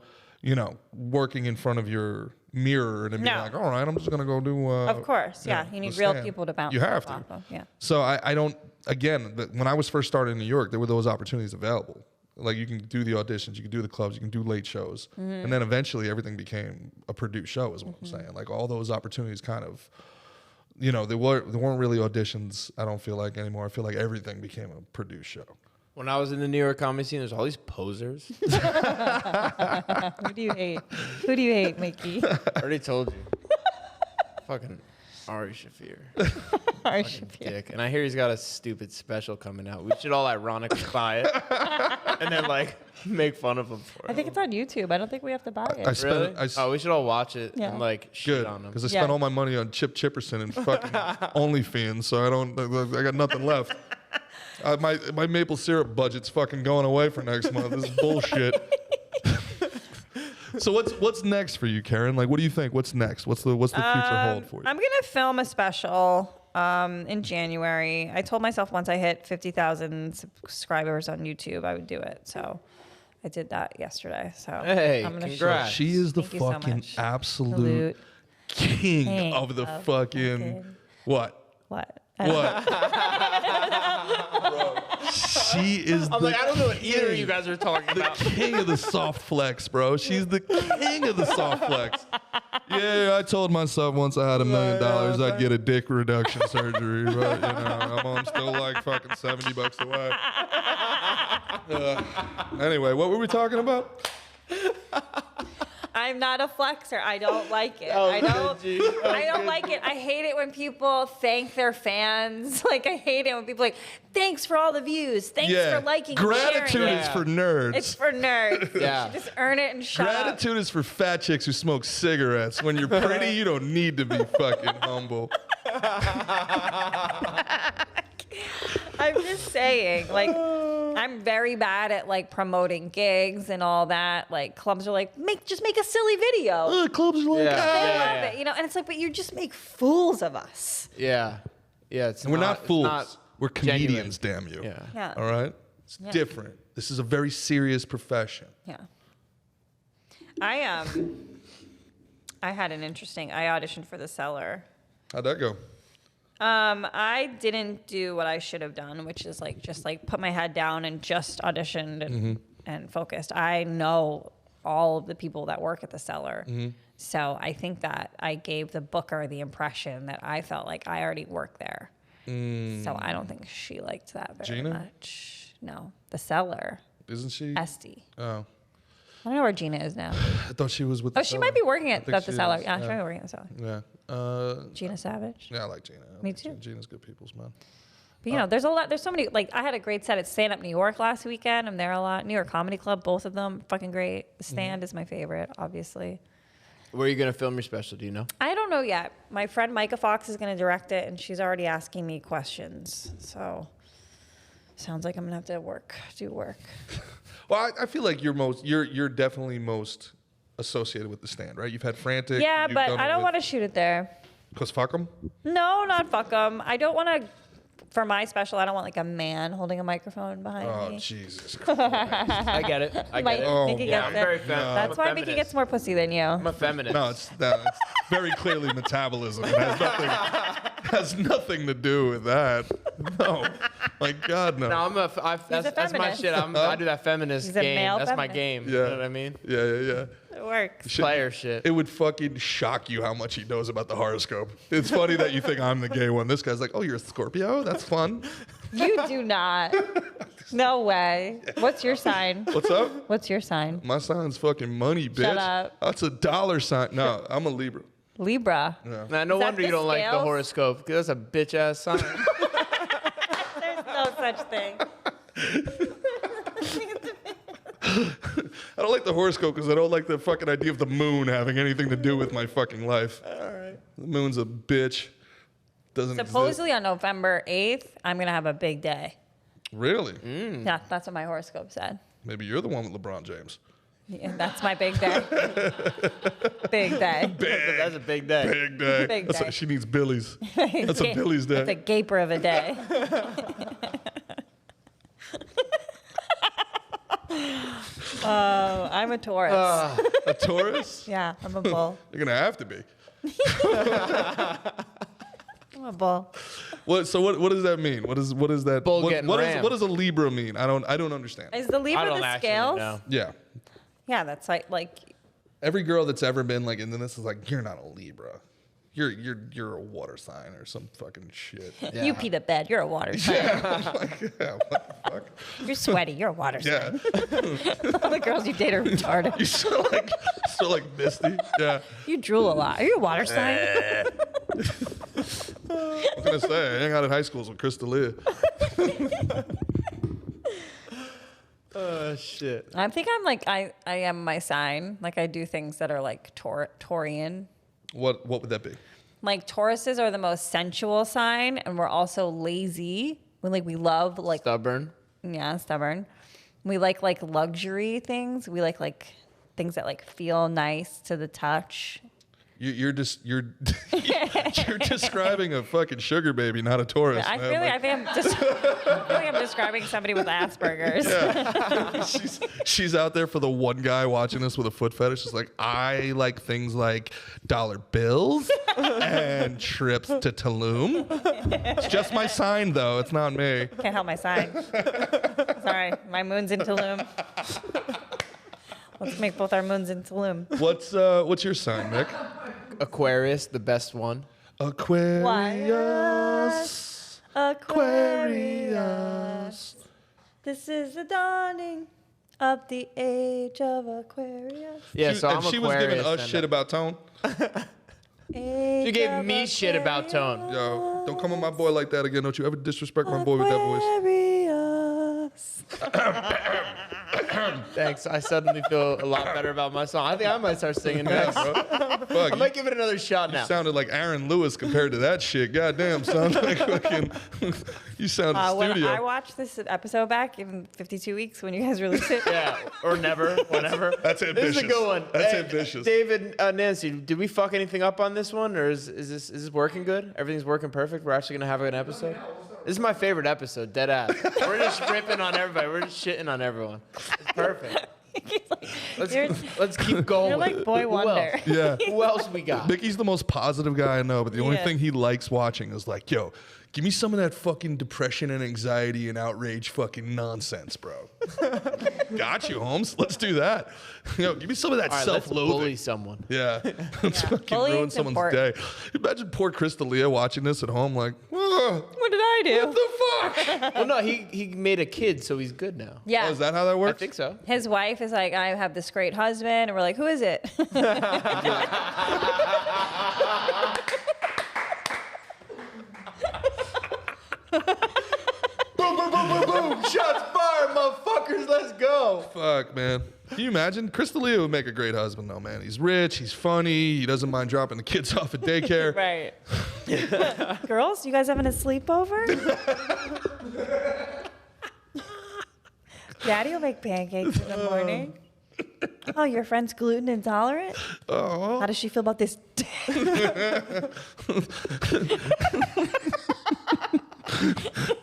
working in front of your mirror and then being No. like, all right, I'm just gonna go do. Of course, yeah. You need real people to bounce You have off to. of. Yeah. So I don't. Again, when I was first started in New York, there were those opportunities available. Like you can do the auditions, you can do the clubs, you can do late shows, and then eventually everything became a produced show. Is what I'm saying. Like all those opportunities, kind of, there weren't really auditions. I don't feel like anymore. I feel like everything became a produced show. When I was in the New York comedy scene, there's all these posers. Who do you hate? Who do you hate, Mickey? I already told you. Fucking Ari Shaffir. Ari Fucking Shaffir. dick. And I hear he's got a stupid special coming out. We should all ironically buy it. And then like make fun of him for it. I think it's on YouTube. I don't think we have to buy it. I spent. Really? We should all watch it Yeah. and like shit Good, on him. because I spent Yeah. all my money on Chip Chipperson and fucking OnlyFans, so I got nothing left. My maple syrup budget's fucking going away for next month. This is bullshit. So what's next for you, Kerryn? Like, what do you think? What's next? What's the future hold for you? I'm gonna film a special in January. I told myself once I hit 50,000 subscribers on YouTube, I would do it. So I did that yesterday. So Hey, I'm gonna congrats. She is the Thank you so fucking much. absolute king of the fucking what? What? What? Bro, she is I'm the like, I don't know what either of you guys are talking the about. king of the soft flex, bro. She's the king of the soft flex. Yeah, I told myself once I had $1 million, I'd get a dick reduction surgery, but I'm still like fucking $70 away. Anyway, what were we talking about? I'm not a flexer. I don't like it. Oh, I don't. good, G. I don't like it. I hate it when people thank their fans. Like I hate it when people are like, "Thanks for all the views. Thanks for liking and Gratitude sharing is it." for nerds. It's for nerds. Yeah. You just earn it and shut up. Gratitude is for fat chicks who smoke cigarettes. When you're pretty, you don't need to be fucking humble. I'm just saying, like, I'm very bad at like promoting gigs and all that. Like clubs are like, just make a silly video. Clubs are like, Yeah. They love it, you know, and it's like, but you just make fools of us. Yeah. It's and we're not fools. not We're comedians, damn you. Yeah. Yeah. All right? It's different. This is a very serious profession. Yeah. I had an interesting. I auditioned for The Cellar. How'd that go? I didn't do what I should have done, which is like just like put my head down and just auditioned and focused. I know all of the people that work at The Cellar. So I think that I gave the booker the impression that I felt like I already worked there. So I don't think she liked that very Gina? much. No, The Cellar. Isn't she? Esty. Oh. I don't know where Gina is now. I thought she was with Oh, she might be working at The she Cellar. is, Yeah, she might be working at The Cellar. Yeah. Gina Savage. Yeah, I like Gina. Me too. Gina's good people's, man. But, you know, there's so many, like, I had a great set at Stand Up New York last weekend. I'm there a lot. New York Comedy Club, both of them, fucking great. The Stand is my favorite, obviously. Where are you going to film your special? Do you know? I don't know yet. My friend Micah Fox is going to direct it, and she's already asking me questions. So, sounds like I'm going to have to do work. Well, I feel like you're definitely most associated with The Stand, right? You've had Frantic. Yeah, you've but done I it don't with- want to shoot it there. Cause fuck 'em. No, not fuck them. I don't want to. For my special, I don't want like a man holding a microphone behind Oh me. Jesus Christ. I get it. I Mike, get it. Oh, Mickey yeah, gets I'm it. very feminist. That's why Mickey gets more pussy than you. I'm a feminist. No, it's very clearly metabolism. It has nothing to do with that. No, my God, no. No, that's my feminist. shit. I do that feminist He's a game. male That's my feminist. game. Yeah. You know what I mean? Yeah. It works. Player shit. It would fucking shock you how much he knows about the horoscope. It's funny that you think I'm the gay one. This guy's like, oh, you're a Scorpio? That's fun. You do not. No way. What's your sign? What's up? What's your sign? My sign's fucking money, bitch. Shut up. That's a dollar sign. No, I'm a Libra. Libra. Nah, no Is that wonder you the don't like the scales? horoscope. 'Cause that's a bitch ass sign. There's no such thing. I don't like the horoscope because I don't like the fucking idea of the moon having anything to do with my fucking life. All right. The moon's a bitch. Doesn't Supposedly on November 8th, I'm going to have a big day. exist. Really? Yeah, that's what my horoscope said. Maybe you're the one with LeBron James. Yeah, that's my big day. Big day. That's a big day. Big day. Big That's day. Like she needs Billy's. That's a Billy's day. That's a gaper of a day. I'm a Taurus. A Taurus? Yeah, I'm a bull. You're gonna have to be. I'm a bull. So what does that mean? What is that? Bull what, getting what, is, rammed. what does a Libra mean? I don't understand. Is the I Libra don't the actually scales? know. Yeah. Yeah, that's like Every girl that's ever been like into this is like, you're not a Libra. You're a water sign or some fucking shit. you pee the bed. You're a water sign. I'm like, yeah, what the fuck? You're sweaty. You're a water sign. Yeah. All the girls you date are retarded. You still like misty. Yeah. You drool a lot. Are you a water sign? I'm gonna say I hang out at high schools with Chris D'Elia. Oh shit. I think I'm like I am my sign. Like I do things that are like Taurian. What would that be? Like Tauruses are the most sensual sign, and we're also lazy. We love like Stubborn. stubborn. We like luxury things. We like things that like feel nice to the touch. You're describing a fucking sugar baby, not a Taurus. I man. feel like Like, I'm describing somebody with Asperger's. she's out there for the one guy watching this with a foot fetish. She's like, I like things like dollar bills and trips to Tulum. It's just my sign, though. It's not me. Can't help my sign. Sorry, my moon's in Tulum. Let's make both our moons in Tulum. What's your sign, Mick? Aquarius, the best one. Aquarius. Aquarius. This is the dawning of the age of Aquarius. Yeah, so I'm she was giving Aquarius. us and, shit about Tone. She gave me shit about Tone. Yo, don't come on my boy like that again. Don't you ever disrespect my boy with that voice. Aquarius. Thanks. I suddenly feel a lot better about my song. I think I might start singing next. Fuck, I might give it another shot now. you sounded like Aaron Lewis compared to that shit. Goddamn, son. Like fucking, you sound When studio. I watched this episode back in 52 weeks when you guys released it. Yeah, or never, whenever. That's ambitious. This is a good one. That's Hey, ambitious. David, Nancy, did we fuck anything up on this one, or is this working good? Everything's working perfect. We're actually gonna have an episode. This is my favorite episode, dead ass. We're just ripping on everybody. We're just shitting on everyone. It's perfect. Let's keep going. You're like Boy Who Wonder. else? Yeah. Who else we got? Mickey's the most positive guy I know, but the only Yeah. thing he likes watching is like, yo, give me some of that fucking depression and anxiety and outrage fucking nonsense, bro. Got you, Holmes. Let's do that. Yo, give me some of that All right, let's bully self-loathing. someone. Yeah. Let's fucking ruin Bullying's someone's important. day. Imagine poor Crystalia watching this at home like, "Whoa, What did I do? what the fuck? Well, no, he made a kid, so he's good now. Yeah. Oh, is that how that I works? think so. His wife is like, I have this great husband. And we're like, who is it? Boom, boom, boom, boom, boom. Shots fired, motherfuckers. Let's go. Fuck, man. Can you imagine? Crystalia would make a great husband, though, man. He's rich, he's funny, he doesn't mind dropping the kids off at daycare. Right. Girls, you guys having a sleepover? Daddy will make pancakes in the morning. Oh, your friend's gluten intolerant? Oh. How does she feel about this?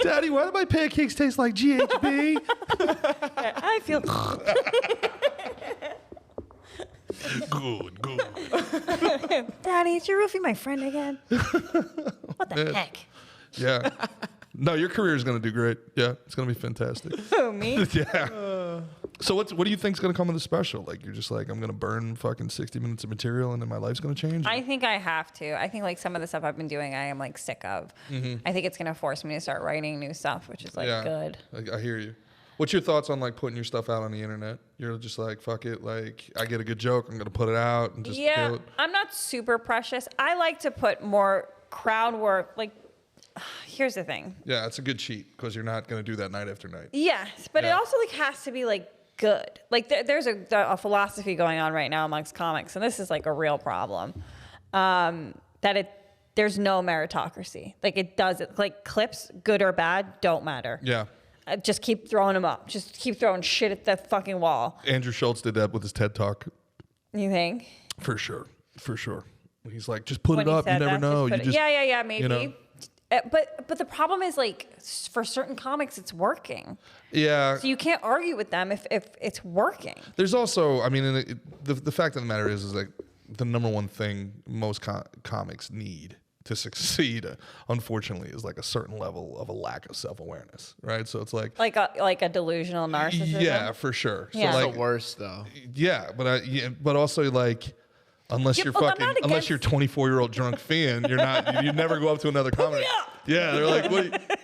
Daddy, why do my pancakes taste like GHB? I feel. Good, good. Daddy, is your roofie my friend again? What the heck? Yeah. No, your career is going to do great. Yeah, it's going to be fantastic. Who, me? Yeah. So what do you think's going to come with the special? Like, you're just like, I'm going to burn fucking 60 minutes of material and then my life's going to change? I think I have to. I think like some of the stuff I've been doing, I am like sick of. I think it's gonna force me to start writing new stuff, which is like good. I hear you. What's your thoughts on like putting your stuff out on the internet? You're just like, fuck it. Like, I get a good joke, I'm going to put it out and just Yeah, do it. I'm not super precious. I like to put more crowd work. Like, here's the thing. Yeah, it's a good cheat because you're not going to do that night after night. Yes, but it Yeah. also like has to be like good. Like there's a philosophy going on right now amongst comics, and this is like a real problem. There's no meritocracy. Like it doesn't. Like clips, good or bad, don't matter. Yeah. Just keep throwing them up. Just keep throwing shit at the fucking wall. Andrew Schultz did that with his TED Talk. You think? For sure. For sure. He's like, just put When it he up. You said never that, know. put You it- just, yeah, maybe. you know. But the problem is like for certain comics, it's working. Yeah. So you can't argue with them if it's working. There's also, I mean, the fact of the matter is like the number one thing most comics need to succeed, unfortunately, is like a certain level of a lack of self-awareness, right? So it's like a delusional narcissism. yeah, for sure. Yeah. So It's like, the worst, though. yeah, but also like, unless Yeah, you're well, I'm fucking, not unless you're 24-year-old drunk Feehan, you're not. You never go up to another comic. Yeah, they're like,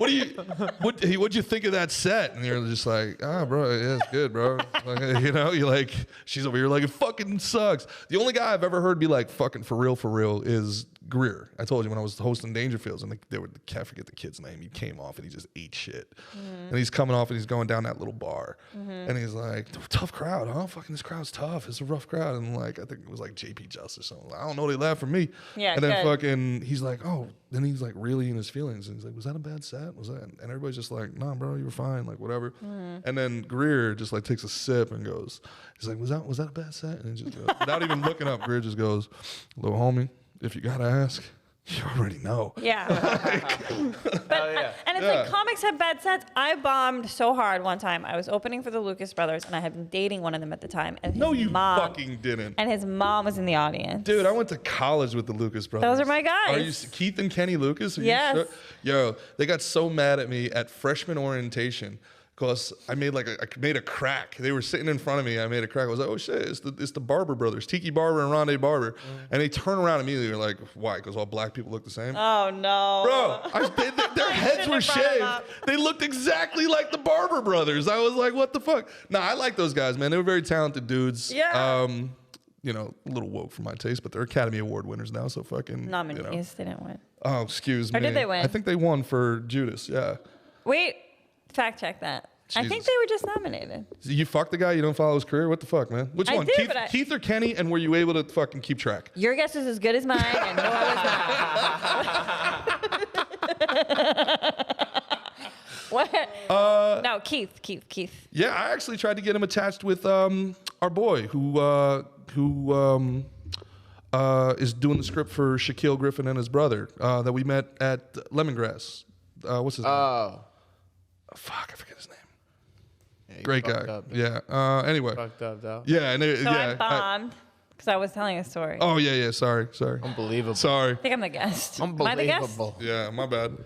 what'd you think of that set? And you're just like, bro, yeah, it's good, bro. Like, you know, you're like, she's over here like, it fucking sucks. The only guy I've ever heard be like, fucking for real is Greer. I told you when I was hosting Dangerfields, and can't forget the kid's name. He came off and he just ate shit. And he's coming off and he's going down that little bar. And he's like, tough crowd, huh? Fucking this crowd's tough. It's a rough crowd. And like, I think it was like JP Just or something. I don't know, they laughed for me. Yeah, and then good. fucking, he's like, oh, then he's like really in his feelings. And he's like, was that a bad set? Was that? And everybody's just like, nah, bro, you were fine. Like, whatever. And then Greer just like takes a sip and goes, he's like, was that a bad set? And he just goes, without even looking up, Greer just goes, little homie, if you gotta ask, you already know. Yeah. Oh, yeah. And it's like comics have bad sets. I bombed so hard one time. I was opening for the Lucas brothers, and I had been dating one of them at the time. And No, his you mom, fucking didn't. And his mom was in the audience. Dude, I went to college with the Lucas brothers. Those are my guys. Are you Keith and Kenny Lucas? Are you Yes. sure? Yo, they got so mad at me at freshman orientation because I made a crack. They were sitting in front of me. I made a crack. I was like, oh shit, it's the Barber brothers, Tiki Barber and Rondé Barber. And they turn around immediately. They're like, why? Because all black people look the same. Oh no. Bro, their heads were shouldn't have brought 'em shaved. They looked exactly like the Barber brothers. I was like, what the fuck? Nah, I like those guys, man. They were very talented dudes. Yeah. You know, a little woke for my taste, but they're Academy Award winners now, so fucking. Nominees, You know. they didn't win. Oh, excuse me. Or did they win? I think they won for Judas, yeah. Wait, fact check that. I think they were just nominated. You fucked the guy, you don't follow his career? What the fuck, man? Which I one? did, Keith, but Keith or Kenny? And were you able to fucking keep track? Your guess is as good as mine, and no, I was not. What? No, Keith. Yeah, I actually tried to get him attached with our boy who is doing the script for Shaquille Griffin and his brother that we met at Lemongrass. What's his name? Oh. Fuck, I forget his name. Yeah, you Great fucked guy. up. Yeah. Anyway. Fucked up, though. Yeah. And So I bombed because I was telling a story. Oh yeah. Sorry. Unbelievable. Sorry. I think I'm the guest. Am I the guest? Unbelievable. Yeah, my bad.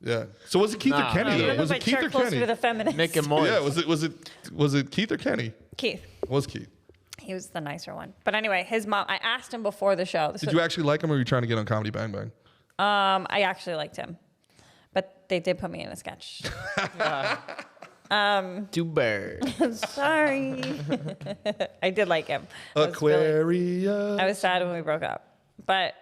Yeah. So was it Keith or Nah. Kenny You though? know, Was my it Keith chair or closer Kenny? to the feminist. Mick and Moise. Yeah. Was it Keith or Kenny? Keith. It was Keith. He was the nicer one. But anyway, his mom. I asked him before the show. Did you actually like him, or were you trying to get on Comedy Bang Bang? I actually liked him, but they did put me in a sketch. Two birds. Sorry. I did like him. I was sad when we broke up. But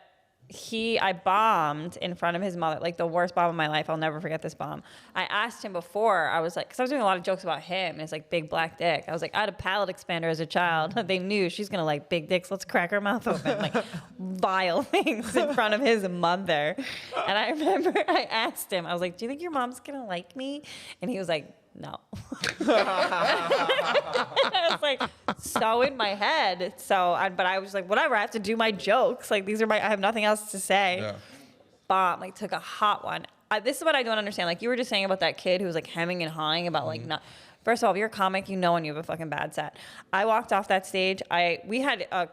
I bombed in front of his mother, like the worst bomb of my life. I'll never forget this bomb. I asked him before, I was like, because I was doing a lot of jokes about him and his like big black dick. I was like, I had a palate expander as a child. They knew she's going to like big dicks. Let's crack her mouth open. Like vile things in front of his mother. And I remember I asked him, I was like, do you think your mom's going to like me? And he was like, no. I was like, so in my head. But I was like, whatever, I have to do my jokes. Like, I have nothing else to say. Yeah. Bomb, like, took a hot one. This is what I don't understand. Like, you were just saying about that kid who was like hemming and hawing about like not. First of all, if you're a comic, you know when you have a fucking bad set. I walked off that stage. We had a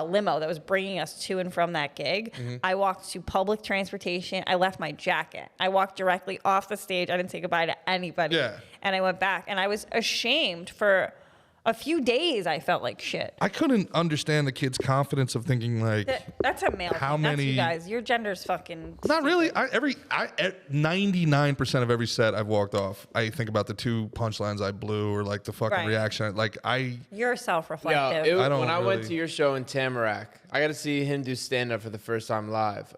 limo that was bringing us to and from that gig. I walked to public transportation. I left my jacket. I walked directly off the stage. I didn't say goodbye to anybody. Yeah. And I went back, and I was ashamed for a few days. I felt like shit. I couldn't understand the kid's confidence of thinking like. That's a male How thing. That's many- you guys. Your gender's fucking. Not really. 99% of every set I've walked off, I think about the two punchlines I blew or like the fucking Right. reaction. Like You're self-reflective. I don't when I went really- to your show in Tamarack, I got to see him do stand-up for the first time live.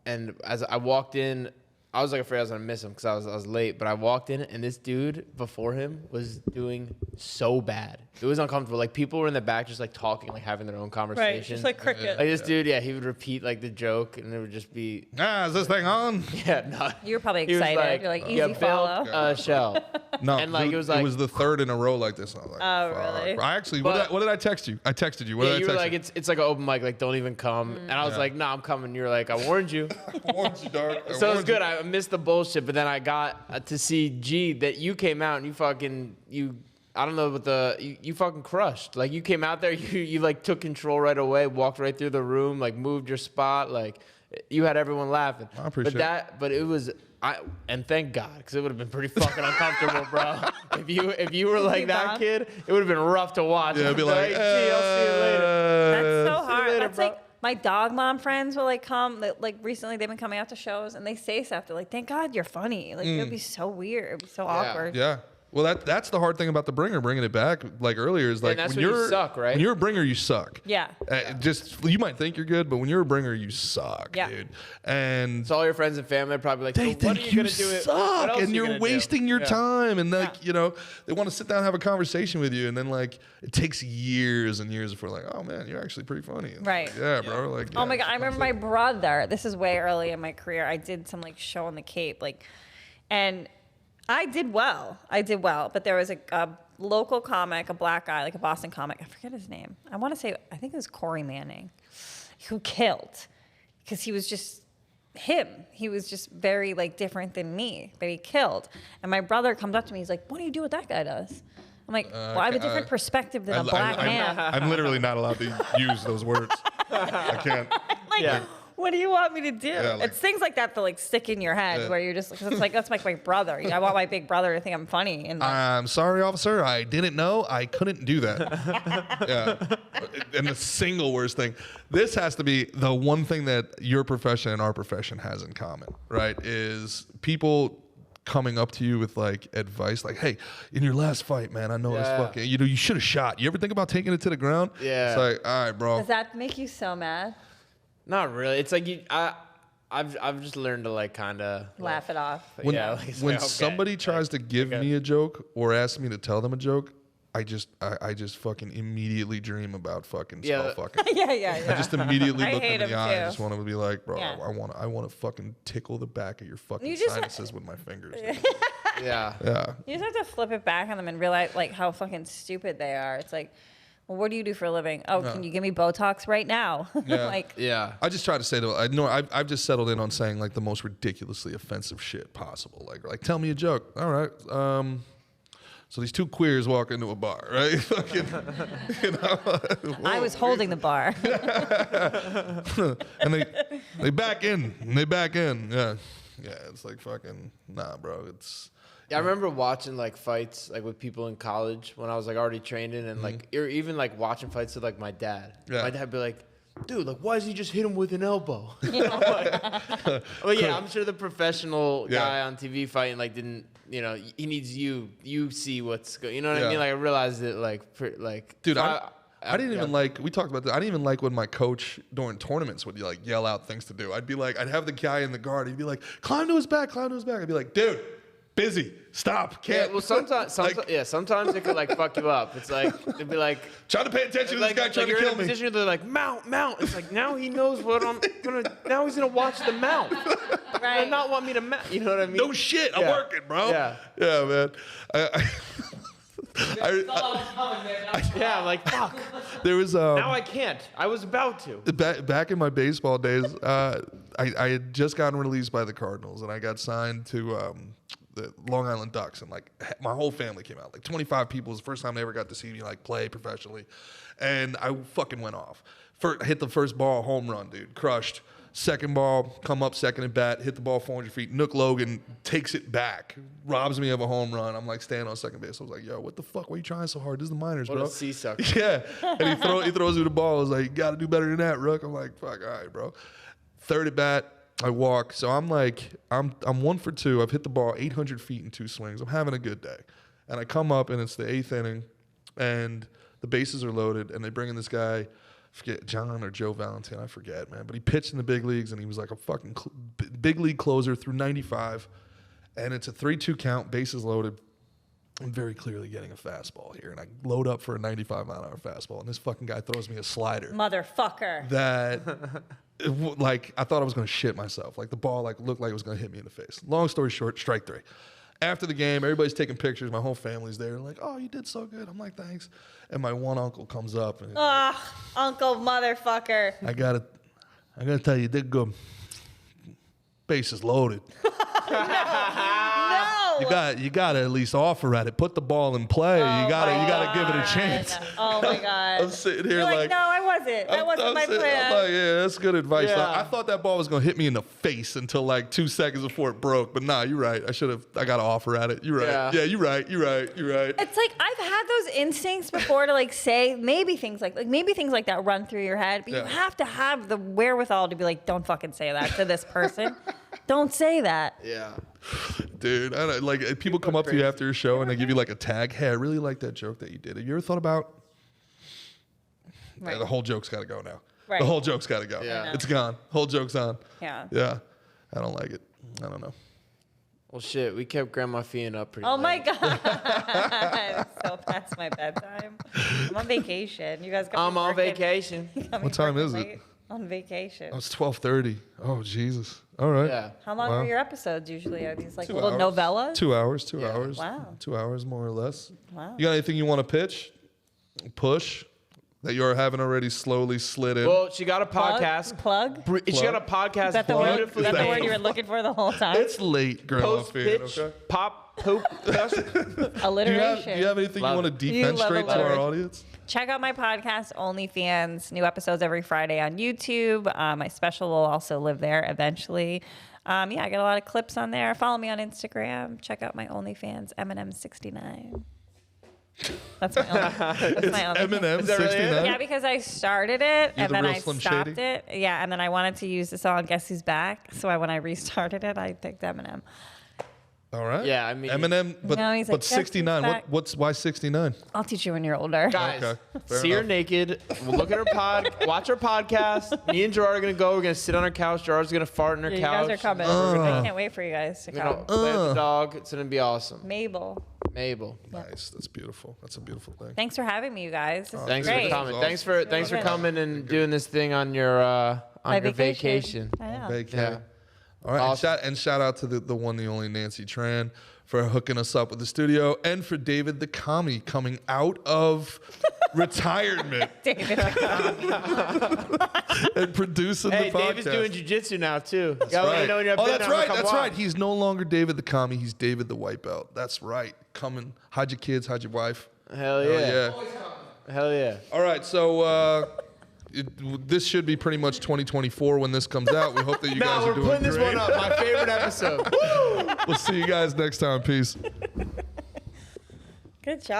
And as I walked in, I was like afraid I was gonna miss him because I was late. But I walked in, and this dude before him was doing so bad. It was uncomfortable. Like people were in the back just like talking, like having their own conversation. Right, just like cricket. Like this dude, yeah, he would repeat like the joke, and it would just be, is this thing on? yeah, no. You were probably He was excited. You're like, easy yeah, follow. build a shell. No, And, like, it was like- it was the third in a row like this. And I was like, Oh, fuck. really? I actually, But- what did I text you? I texted you. What Yeah, did you I were text like, it's like an open mic, like don't even come. And I was Yeah. like, nah, I'm coming. You were like, I warned you. I warned you, dog. I So it was warned you. good. I missed the bullshit, but then I got to see G that you came out and you I don't know what you fucking crushed. Like you came out there, you like took control right away, walked right through the room, like moved your spot, like you had everyone laughing. I appreciate it. But it was and thank God, because it would have been pretty fucking uncomfortable, bro. If you were like that bombed? kid, it would have been rough to watch. Yeah, I'd be like, G, I'll see you later. That's so hard. later, That's bro. like my dog mom friends will like come. Like recently, they've been coming out to shows and they say stuff. They're like, "Thank God you're funny." Like it'd be so weird. It'd be so awkward. Yeah. Well, that's the hard thing about the bringer, bringing it back like earlier is like that's when when you you're suck, right? When you're a bringer, you suck. Yeah. Just you might think you're good, but when you're a bringer, you suck, Yeah. dude. And So all your friends and family are probably like, they so what are think you you gonna do? What suck, else and are you you're gonna do? wasting your Yeah. time, and like they want to sit down and have a conversation with you, and then like it takes years and years before like, oh man, you're actually pretty funny. And, Right. like, yeah, bro. Like, Oh yeah, my God. I remember my brother. This is way early in my career. I did some like show on the Cape, and I did well. But there was a local comic, a black guy, like a Boston comic. I forget his name. I think it was Corey Manning, who killed because he was just him. He was just very like different than me, but he killed. And my brother comes up to me. He's like, "What do you do what that guy does?" I'm like, "Well, I have a different perspective than a black man." I'm literally not allowed to use those words. I can't. Like, Yeah. what do you want me to do? Yeah, like- It's things like that that like stick in your head Yeah. where you're just, cause it's like, that's like my brother. I want my big brother to think I'm funny. And like, I'm sorry, officer. I didn't know. I couldn't do that. Yeah. And the single worst thing. This has to be the one thing that your profession and our profession has in common, right? Is people coming up to you with like advice, like, "Hey, in your last fight, man, I know this Yeah. fucking, you should have shot. You ever think about taking it to the ground?" Yeah. It's like, all right, bro. does that make you so mad? Not really. It's like I've just learned to like kind of Laugh it off. When, yeah, like, when okay, somebody tries to give me a joke or ask me to tell them a joke, I just fucking immediately dream about fucking skull fucking. yeah. I just immediately I look hate them in the him eye. I too. just want to be like, bro, Yeah. I want to fucking tickle the back of your fucking You just sinuses with my fingers. yeah. Yeah. You just have to flip it back on them and realize like how fucking stupid they are. It's like, well, what do you do for a living? Oh, can you give me Botox right now? Yeah. like, Yeah. I just try to say that I know I've just settled in on saying like the most ridiculously offensive shit possible. Like tell me a joke. All right. So these two queers walk into a bar, right? Fucking, you know, I was holding the bar. and they back in. And they back in. Yeah. Yeah. It's like fucking nah, bro. It's Yeah, I remember watching like fights like with people in college when I was like already training and like or even like watching fights with like my dad. Yeah. My dad would be like, dude, like why does he just hit him with an elbow? Well, yeah, I'm sure the professional guy on TV fighting like didn't, you know, he needs you see what's going. You know what I mean? Like I realized it like dude, so I didn't even like, we talked about that. I didn't even like when my coach during tournaments would like yell out things to do. I'd be like, I'd have the guy in the guard. He'd be like, climb to his back. I'd be like, dude, busy, stop, can't. Yeah, well, sometimes it could like fuck you up. It's like it'd be like trying to pay attention to like, this guy trying you're to in kill a me. position they're like mount. It's like now he knows what I'm gonna. Now he's gonna watch the mount. Right. And not want me to mount. You know what I mean? No shit, I'm working, bro. Yeah. Yeah, man. Yeah, like fuck. There was Now I can't. I was about to. back in my baseball days, I had just gotten released by the Cardinals, and I got signed to the Long Island Ducks, and like my whole family came out. Like 25 people. It was the first time they ever got to see me like play professionally, and I fucking went off. Hit the first ball, home run, dude, crushed. Second ball, come up second at bat, hit the ball 400 feet. Nook Logan takes it back, robs me of a home run. I'm like standing on second base. I was like, yo, what the fuck? Why are you trying so hard? This is the minors, What bro. a sea-sucker. Yeah. And he throws me the ball. I was like, you got to do better than that, Rook. I'm like, fuck, all right, bro. Third at bat, I walk. So I'm like, I'm 1 for 2. I've hit the ball 800 feet in 2 swings. I'm having a good day. And I come up, and it's the 8th inning, and the bases are loaded, and they bring in this guy, I forget, John or Joe Valentin, I forget, man. But he pitched in the big leagues, and he was like a fucking big league closer through 95. And it's a 3-2 count, bases loaded. I'm very clearly getting a fastball here. And I load up for a 95-mile-an-hour fastball, and this fucking guy throws me a slider. Motherfucker. That, like, I thought I was going to shit myself. Like, the ball like looked like it was going to hit me in the face. Long story short, strike 3. After the game, everybody's taking pictures. My whole family's there. Like, oh, you did so good. I'm like, thanks. And my one uncle comes up. And Uncle motherfucker. I gotta tell you, you did good. Bases loaded. No. You gotta at least offer at it. Put the ball in play. You gotta give it a chance. Oh my God. I'm sitting here You're like, no, I wasn't. That wasn't my plan. I'm like, yeah, that's good advice. Yeah. Like, I thought that ball was gonna hit me in the face until like 2 seconds before it broke. But nah, you're right. I gotta offer at it. You're right. Yeah, you're right. It's like I've had those instincts before to like say maybe things like that run through your head, but you have to have the wherewithal to be like, don't fucking say that to this person. Don't say that. Yeah. Dude, I don't, like people come up to you after your show and they give you like a tag. Hey, I really like that joke that you did. Have you ever thought about? Right. The whole joke's got to go now. Right. The whole joke's got to go. Yeah. It's gone. Whole joke's on. Yeah. Yeah. I don't like it. I don't know. Well, shit, we kept Grandma Feehan up pretty Oh late. my God. It's so past my bedtime. I'm on vacation. You guys got I'm on vacation. What time is it? On vacation. Oh, it's 12:30. Oh, Jesus. All right. Yeah. How long Wow. are your episodes usually? Are these like 2 little hours. novellas? 2 hours. 2 Yeah. hours. Wow. 2 hours, more or less. Wow. You got anything you want to pitch? Push? That you haven't already slowly slid in? Well, she got a podcast. Plug? She got a podcast. Is that the word? Is beautifully that the word named you were looking for the whole time? It's late, Grandma Post Feehan, pitch okay? pop poop. Alliteration. Do you have anything Love you want it. to You love demonstrate to our alliteration. audience? Check out my podcast, OnlyFans. New episodes every Friday on YouTube. My special will also live there eventually. I got a lot of clips on there. Follow me on Instagram. Check out my OnlyFans, Eminem69. That's my OnlyFans. Eminem Is that really it? 69. Yeah, because I started it You're and the then real I Slim stopped Shady? it. Yeah, and then I wanted to use the song "Guess Who's Back," so when I restarted it, I picked Eminem. All right. Yeah, I mean- Eminem, but No, he's like, 69. "Yes, What's why 69? I'll teach you when you're older. Guys, Okay, fair see her enough. naked. We'll look at her watch her podcast. Me and Gerard are gonna go. We're gonna sit on her couch. Gerard's gonna fart on her Yeah, you couch. guys are coming. I can't wait for you guys to We're gonna come. play with the dog. It's gonna be awesome. Mabel. Mabel. Nice. That's beautiful. That's a beautiful thing. Thanks for having me, you guys. This is Thanks great. for coming. Awesome. Thanks for coming and doing this thing on your My vacation. I know. Vacay. Yeah. All right. Awesome. And shout out to the one, the only Nancy Tran for hooking us up with the studio, and for David the Commie coming out of retirement David. and producing Hey, the podcast. David's doing jujitsu now too. That's right. Oh, That's right. That's right. He's no longer David the Commie. He's David the White Belt. That's right. Coming. Hide your kids. Hide your wife. Hell Hell yeah. Hell yeah. All right. So this should be pretty much 2024 when this comes out. We hope that you guys No, are we're doing putting this great. one up. My favorite episode. We'll see you guys next time. Peace. Good job.